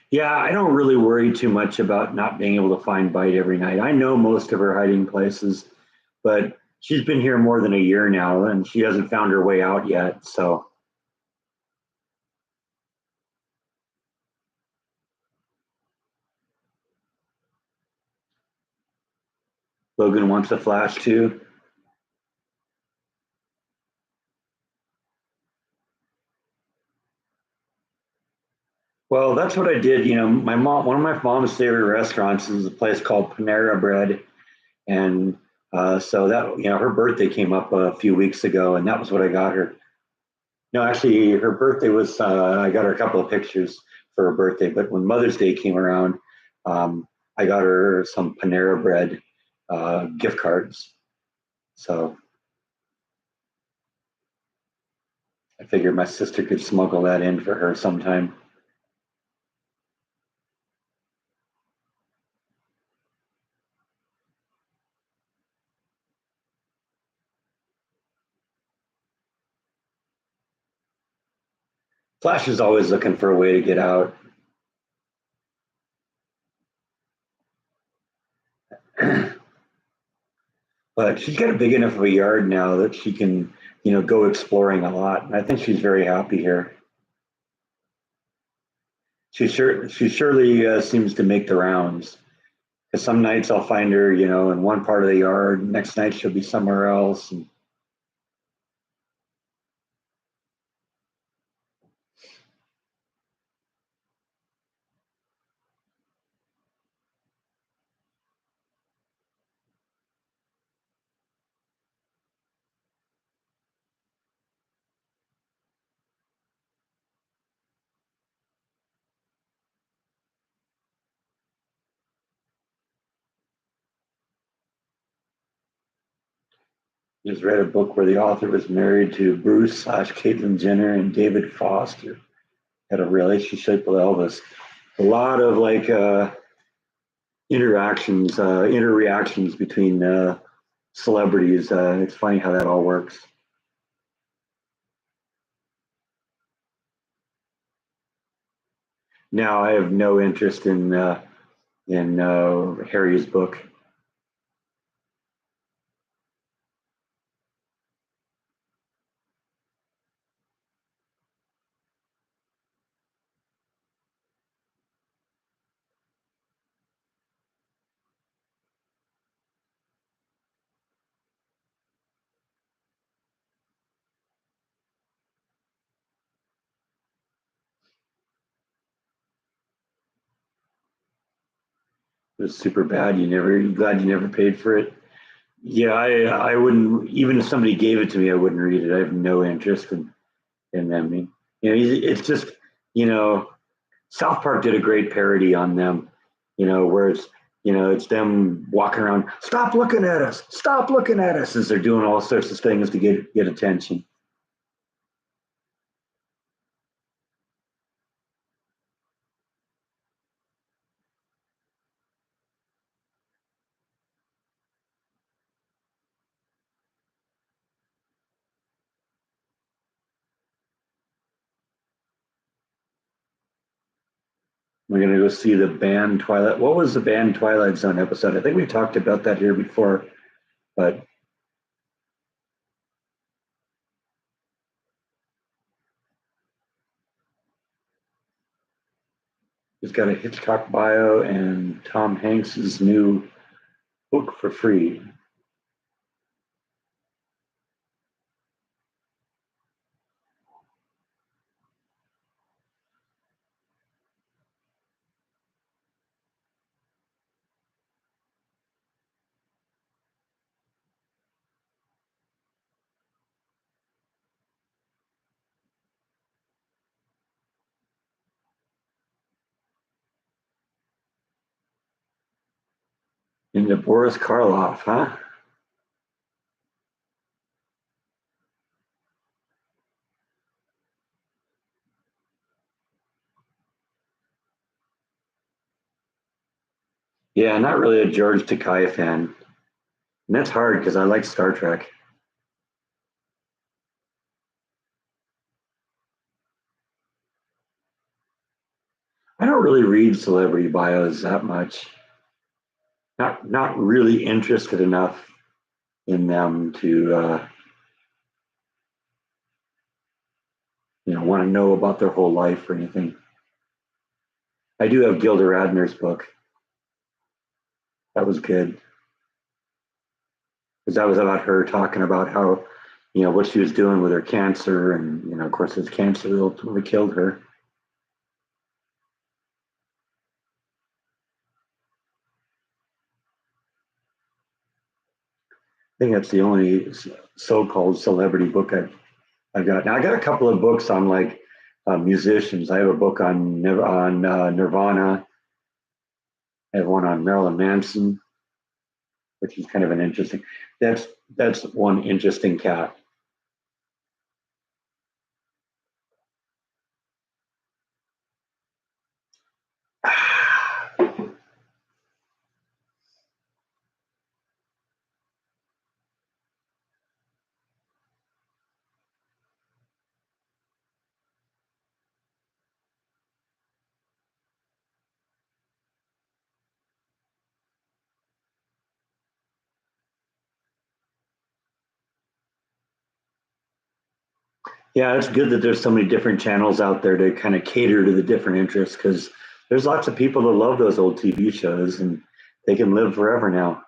Yeah, I don't really worry too much about not being able to find Bite every night. I know most of her hiding places, but she's been here more than a year now and she hasn't found her way out yet. So Logan wants a flash too. Well, that's what I did. You know, one of my mom's favorite restaurants is a place called Panera Bread. And so that, her birthday came up a few weeks ago and that was what I got her. No, actually, her birthday was, I got her a couple of pictures for her birthday, but when Mother's Day came around, I got her some Panera Bread gift cards. So I figured my sister could smuggle that in for her sometime. Flash is always looking for a way to get out. But she's got a big enough of a yard now that she can, go exploring a lot. And I think she's very happy here. She surely seems to make the rounds. Because some nights I'll find her, in one part of the yard. Next night she'll be somewhere else. And just read a book where the author was married to Bruce/Caitlyn Jenner and David Foster had a relationship with Elvis. A lot of like interreactions between celebrities. It's funny how that all works. Now I have no interest in Harry's book. It was super bad. You glad you never paid for it? Yeah, I wouldn't, even if somebody gave it to me, I wouldn't read it. I have no interest in them. It's just, you know, South Park did a great parody on them, where it's them walking around, stop looking at us, as they're doing all sorts of things to get attention. We're gonna go see the band Twilight. What was the band Twilight Zone episode? I think we talked about that here before, but he's got a Hitchcock bio and Tom Hanks's new book for free. Into Boris Karloff, huh? Yeah, not really a George Takei fan. And that's hard because I like Star Trek. I don't really read celebrity bios that much. Not really interested enough in them to want to know about their whole life or anything. I do have Gilda Radner's book. That was good because that was about her talking about how what she was doing with her cancer, and of course, his cancer ultimately killed her. I think that's the only so-called celebrity book I've got. Now I got a couple of books on like musicians. I have a book on Nirvana. I have one on Marilyn Manson, which is kind of an interesting. That's that's one interesting cat. Yeah, it's good that there's so many different channels out there to kind of cater to the different interests because there's lots of people that love those old TV shows and they can live forever now.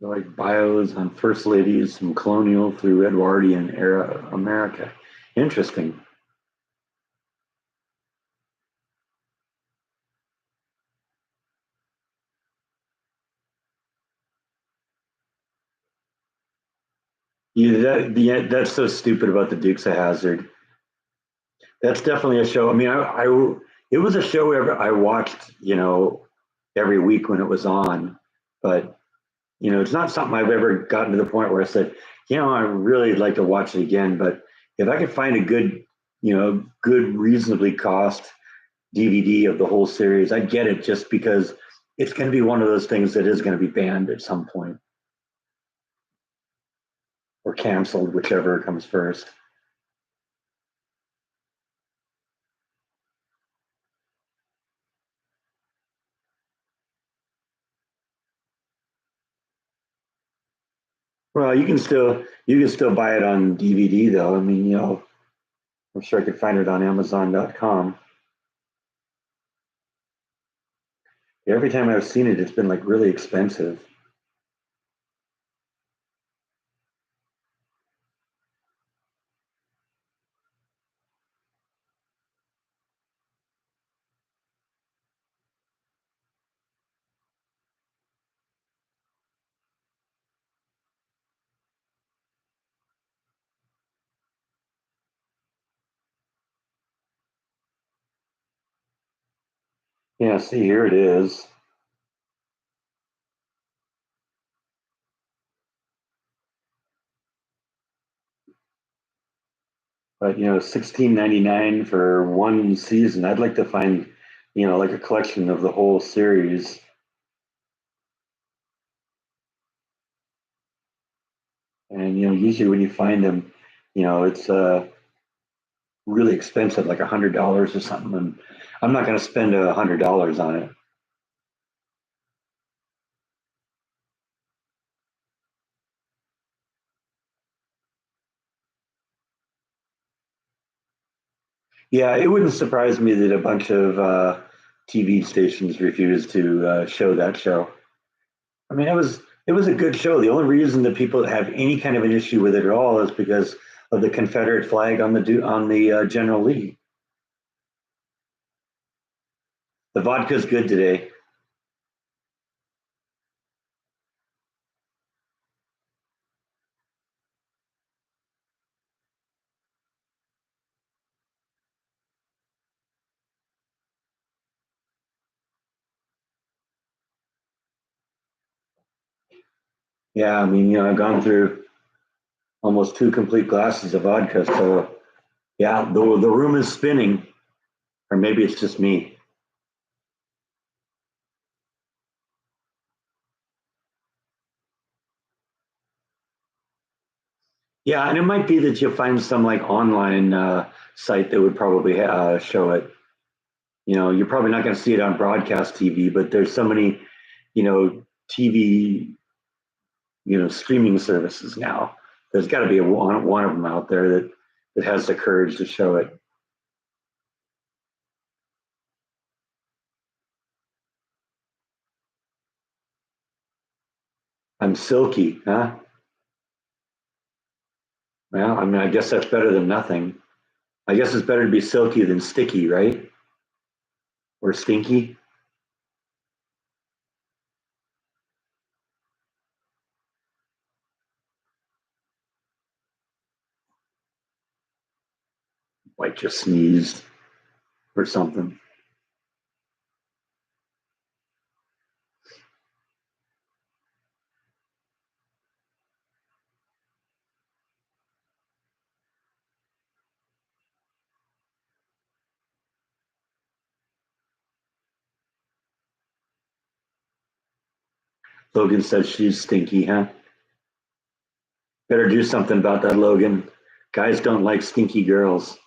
Like bios on first ladies from colonial through Edwardian era America. Interesting. That's so stupid about the Dukes of Hazzard. That's definitely a show. I mean, it was a show I watched, every week when it was on, but it's not something I've ever gotten to the point where I said, I really like to watch it again. But if I could find a good, good reasonably cost DVD of the whole series, I'd get it just because it's going to be one of those things that is going to be banned at some point or canceled, whichever comes first. Well, you can still buy it on DVD though. I mean, I'm sure I could find it on Amazon.com. Every time I've seen it, it's been like really expensive. Yeah, see, here it is. But 16.99 for one season. I'd like to find, like a collection of the whole series. And usually when you find them, it's really expensive, like $100 or something. And I'm not going to spend $100 on it. Yeah, it wouldn't surprise me that a bunch of TV stations refused to show that show. I mean, it was a good show. The only reason that people have any kind of an issue with it at all is because of the Confederate flag on the General Lee. The vodka's good today. Yeah, I mean, I've gone through almost two complete glasses of vodka, so yeah, the room is spinning, or maybe it's just me. Yeah, and it might be that you'll find some like online site that would probably show it. You're probably not going to see it on broadcast TV, but there's so many, TV, streaming services now. There's got to be one of them out there that has the courage to show it. I'm silky, huh? Well, I mean, I guess that's better than nothing. I guess it's better to be silky than sticky, right? Or stinky. Like just sneezed or something. Logan says she's stinky, huh? Better do something about that, Logan. Guys don't like stinky girls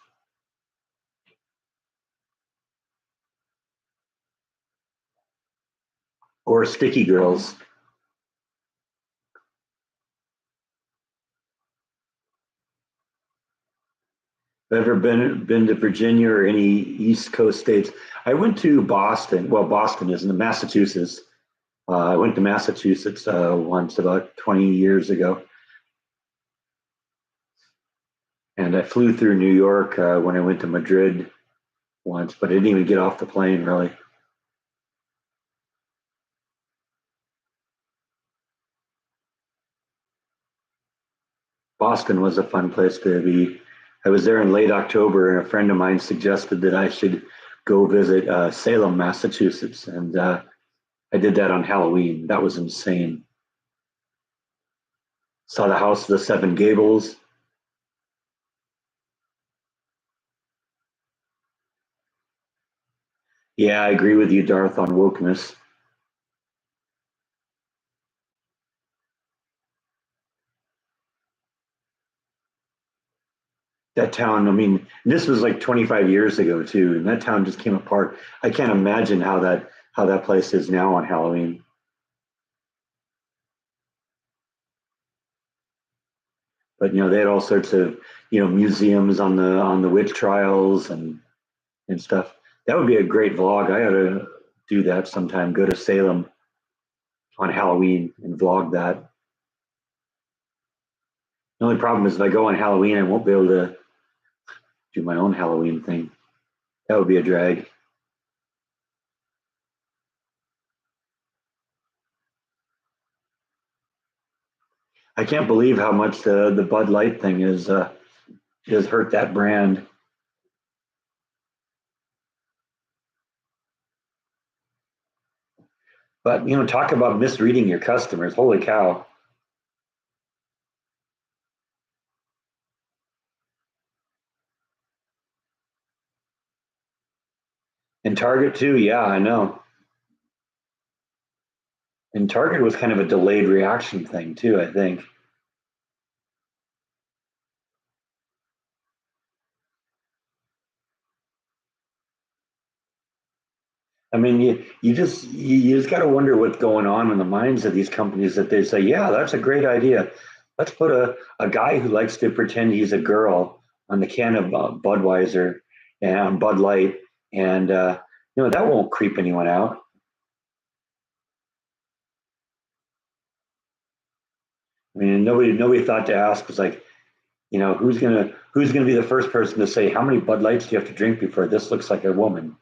or sticky girls. Ever been to Virginia or any East Coast states? I went to Boston. Well, Boston is in Massachusetts. I went to Massachusetts once about 20 years ago, and I flew through New York when I went to Madrid once, but I didn't even get off the plane really. Boston was a fun place to be. I was there in late October, and a friend of mine suggested that I should go visit Salem, Massachusetts, and I did that on Halloween. That was insane. Saw the House of the Seven Gables. Yeah, I agree with you, Darth, on wokeness. That town, I mean, this was like 25 years ago too, and that town just came apart. I can't imagine how that place is now on Halloween. But they had all sorts of museums on the witch trials and stuff. That would be a great vlog. I ought to do that sometime. Go to Salem on Halloween and vlog that. The only problem is if I go on Halloween, I won't be able to do my own Halloween thing. That would be a drag. I can't believe how much the Bud Light thing has hurt that brand. But talk about misreading your customers. Holy cow! And Target too. Yeah, I know. And Target was kind of a delayed reaction thing too. I think. I mean, you just got to wonder what's going on in the minds of these companies that they say, yeah, that's a great idea. Let's put a guy who likes to pretend he's a girl on the can of Budweiser and Bud Light, and that won't creep anyone out. I mean, nobody thought to ask was like, who's gonna be the first person to say how many Bud Lights do you have to drink before this looks like a woman?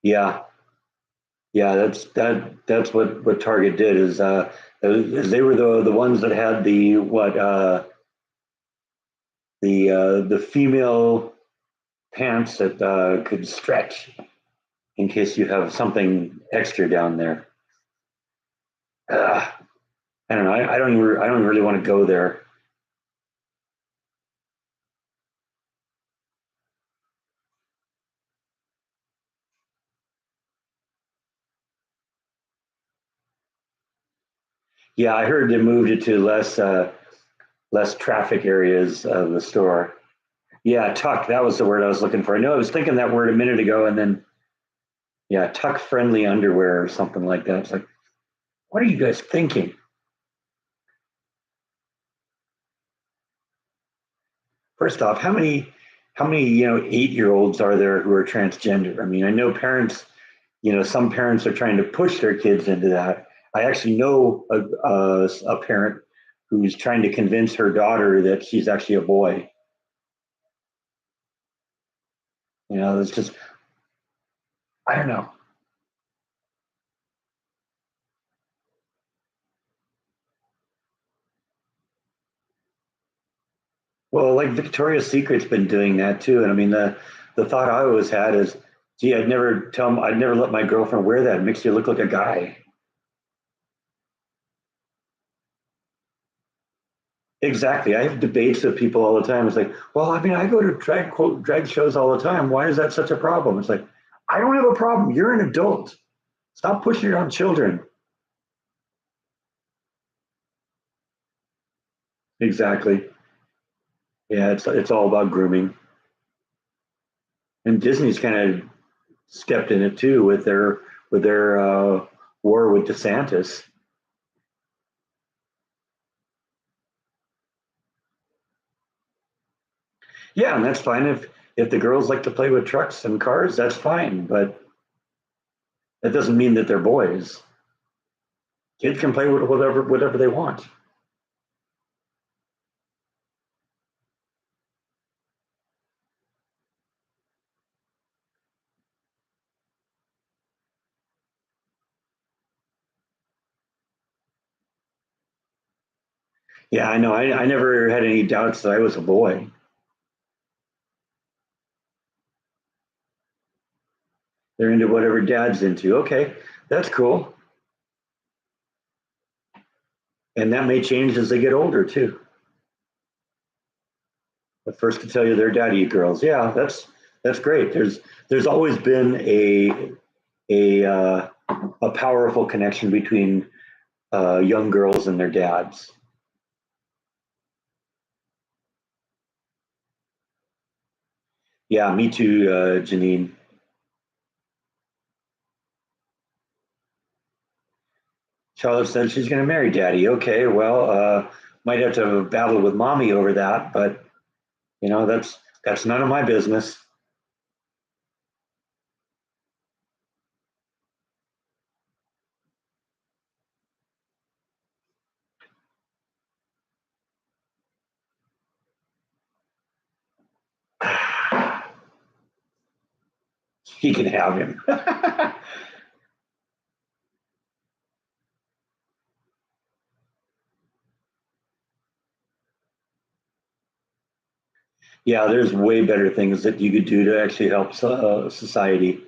Yeah, yeah, that's what Target did is they were the ones that had the female pants that could stretch in case you have something extra down there. Uh, I don't know. I don't really want to go there. Yeah, I heard they moved it to less traffic areas of the store. Yeah, tuck. That was the word I was looking for. I know I was thinking that word a minute ago, and then yeah, tuck friendly underwear or something like that. It's like, what are you guys thinking? First off, how many 8-year olds are there who are transgender? I mean, I know parents. Some parents are trying to push their kids into that. I actually know a parent who's trying to convince her daughter that she's actually a boy. It's just I don't know. Well, like Victoria's Secret's been doing that too, and I mean the thought I always had is Gee, I'd never let my girlfriend wear that. It makes you look like a guy. Exactly. I have debates with people all the time. It's like, well, I mean, I go to drag shows all the time. Why is that such a problem? It's like, I don't have a problem. You're an adult. Stop pushing it on children. Exactly. Yeah, it's all about grooming. And Disney's kind of stepped in it too with their war with DeSantis. Yeah, and that's fine if the girls like to play with trucks and cars, that's fine. But that doesn't mean that they're boys. Kids can play with whatever they want. Yeah, I know. I never had any doubts that I was a boy. They're into whatever dad's into. Okay, that's cool. And that may change as they get older too. But first to tell you they're daddy girls. Yeah, that's great. There's always been a a powerful connection between young girls and their dads. Yeah, me too, Janine. Charlotte said she's going to marry daddy. Okay, well, might have to battle with mommy over that, but that's none of my business. He can have him. Yeah, there's way better things that you could do to actually help society.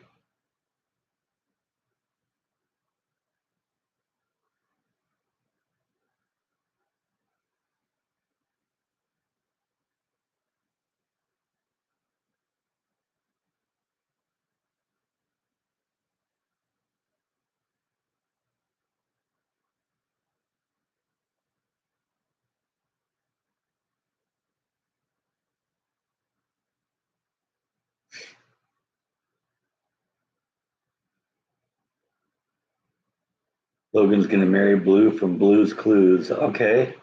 Logan's going to marry Blue from Blue's Clues. Okay,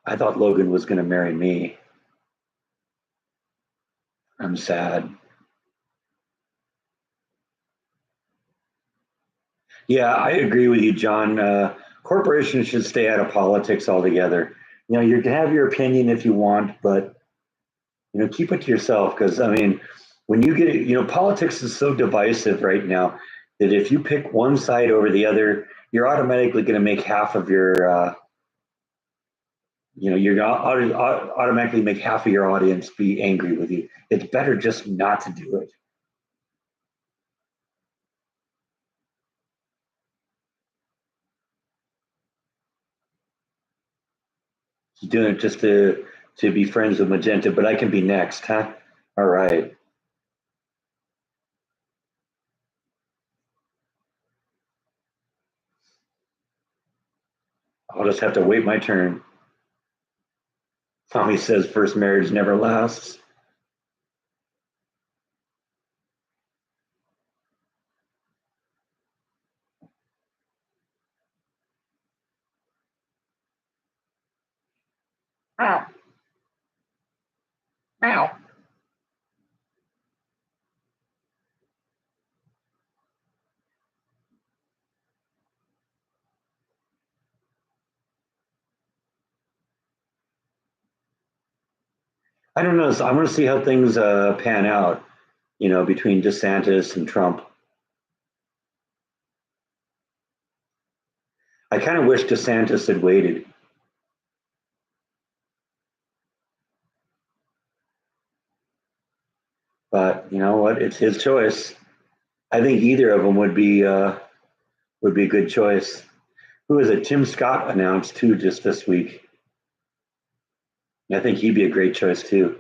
I thought Logan was going to marry me. I'm sad. Yeah, I agree with you, John. Corporations should stay out of politics altogether. You can have your opinion if you want, but keep it to yourself. Because I mean, when you get, politics is so divisive right now that if you pick one side over the other, you're automatically going to make half of your, you're going to automatically make half of your audience be angry with you. It's better just not to do it. Doing it just to be friends with Magenta, but I can be next, huh? All right. I'll just have to wait my turn. Tommy says first marriage never lasts. Ow, ow. I don't know. So I'm going to see how things pan out, between DeSantis and Trump. I kind of wish DeSantis had waited. You know what? It's his choice. I think either of them would be a good choice. Who is it? Tim Scott announced too just this week. I think he'd be a great choice too.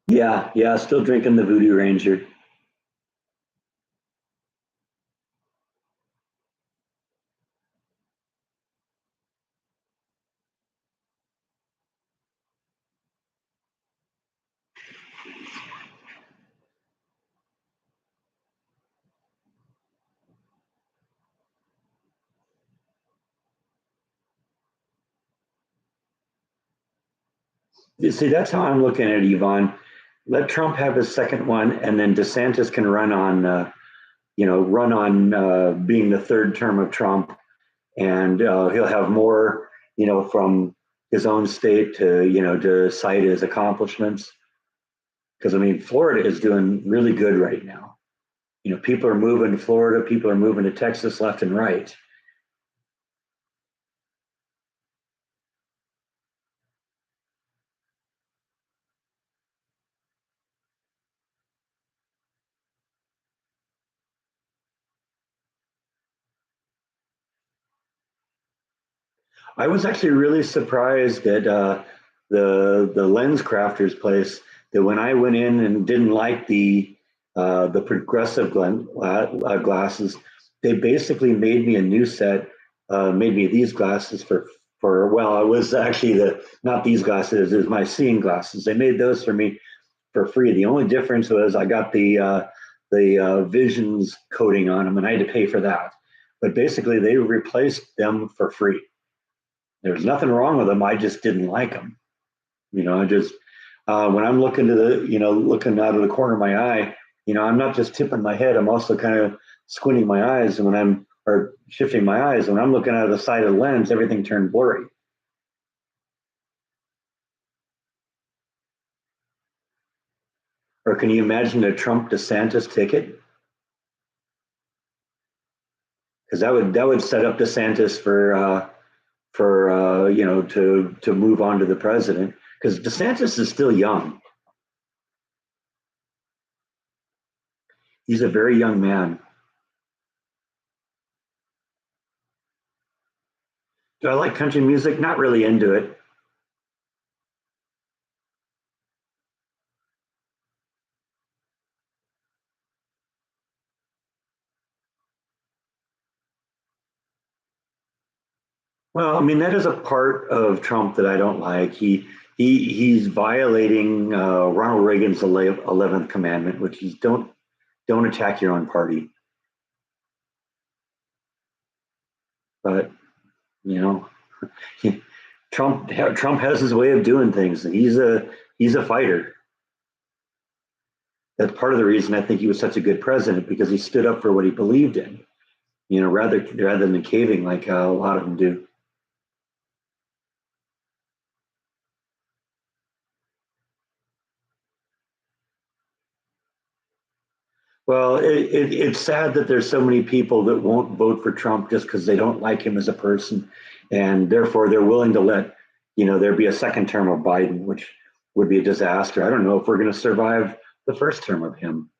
Yeah, yeah, still drinking the Voodoo Ranger. You see, that's how I'm looking at it, Yvonne. Let Trump have his second one, and then DeSantis can run on, run on being the third term of Trump, and he'll have more, from his own state to, to cite his accomplishments. Because I mean, Florida is doing really good right now. People are moving to Florida, people are moving to Texas left and right. I was actually really surprised at the lens crafters place that when I went in and didn't like the progressive glasses, they basically made me a new set, made me these glasses for well, it was actually the not these glasses, it was my seeing glasses. They made those for me for free. The only difference was I got the visions coating on them, and I had to pay for that. But basically, they replaced them for free. There was nothing wrong with them. I just didn't like them. I just when I'm looking to the looking out of the corner of my eye, I'm not just tipping my head. I'm also kind of squinting my eyes, and when I'm or shifting my eyes. When I'm looking out of the side of the lens, everything turned blurry. Or can you imagine a Trump DeSantis ticket? Because that would set up DeSantis for to move on to the president. Because DeSantis is still young. He's a very young man. Do I like country music? Not really into it. Well, I mean that is a part of Trump that I don't like. He's violating Ronald Reagan's 11th commandment, which is don't attack your own party. But you know, Trump has his way of doing things. He's a fighter. That's part of the reason I think he was such a good president because he stood up for what he believed in. Rather than caving like a lot of them do. Well, it's sad that there's so many people that won't vote for Trump just because they don't like him as a person, and therefore they're willing to let there be a second term of Biden, which would be a disaster. I don't know if we're going to survive the first term of him.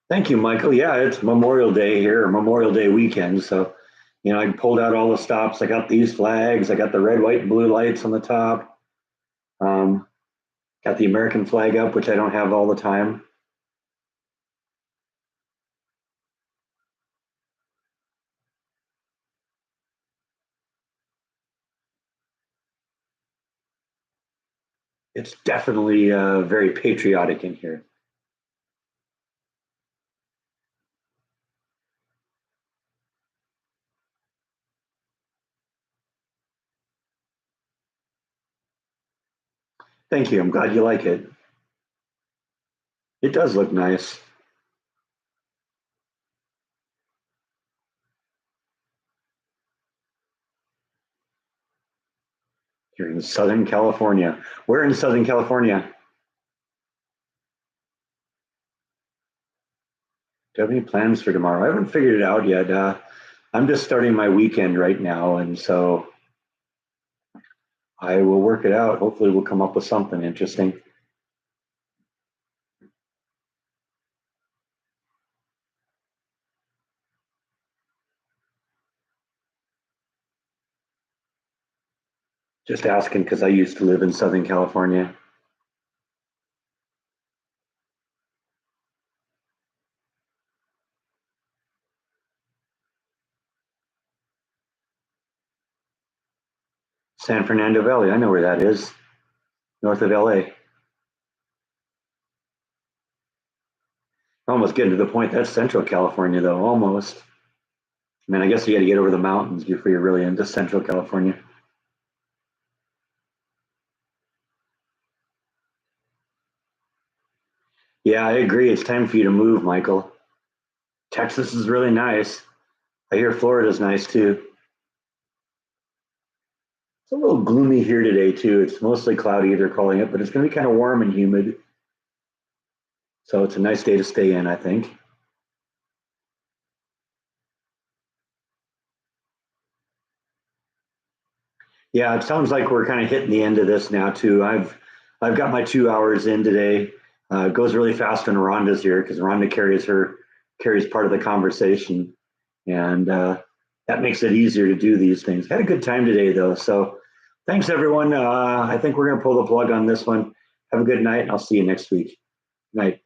Thank you, Michael. Yeah, it's Memorial Day here, Memorial Day weekend, so I pulled out all the stops. I got these flags. I got the red, white, and blue lights on the top. Um, got the American flag up, which I don't have all the time. It's definitely very patriotic in here. Thank you. I'm glad you like it. It does look nice. You're in Southern California. Where in Southern California? Do you have any plans for tomorrow? I haven't figured it out yet. I'm just starting my weekend right now, and so I will work it out. Hopefully, we'll come up with something interesting. Just asking because I used to live in Southern California. San Fernando Valley. I know where that is, north of LA. Almost getting to the point that's Central California, though. Almost. I mean, I guess you got to get over the mountains before you're really into Central California. Yeah, I agree. It's time for you to move, Michael. Texas is really nice. I hear Florida's nice too. It's a little gloomy here today too. It's mostly cloudy, they're calling it, but it's going to be kind of warm and humid. So it's a nice day to stay in, I think. Yeah, it sounds like we're kind of hitting the end of this now too. I've got my 2 hours in today. It goes really fast when Rhonda's here because Rhonda carries part of the conversation, and that makes it easier to do these things. Had a good time today though, so thanks everyone. I think we're going to pull the plug on this one. Have a good night, and I'll see you next week. Night.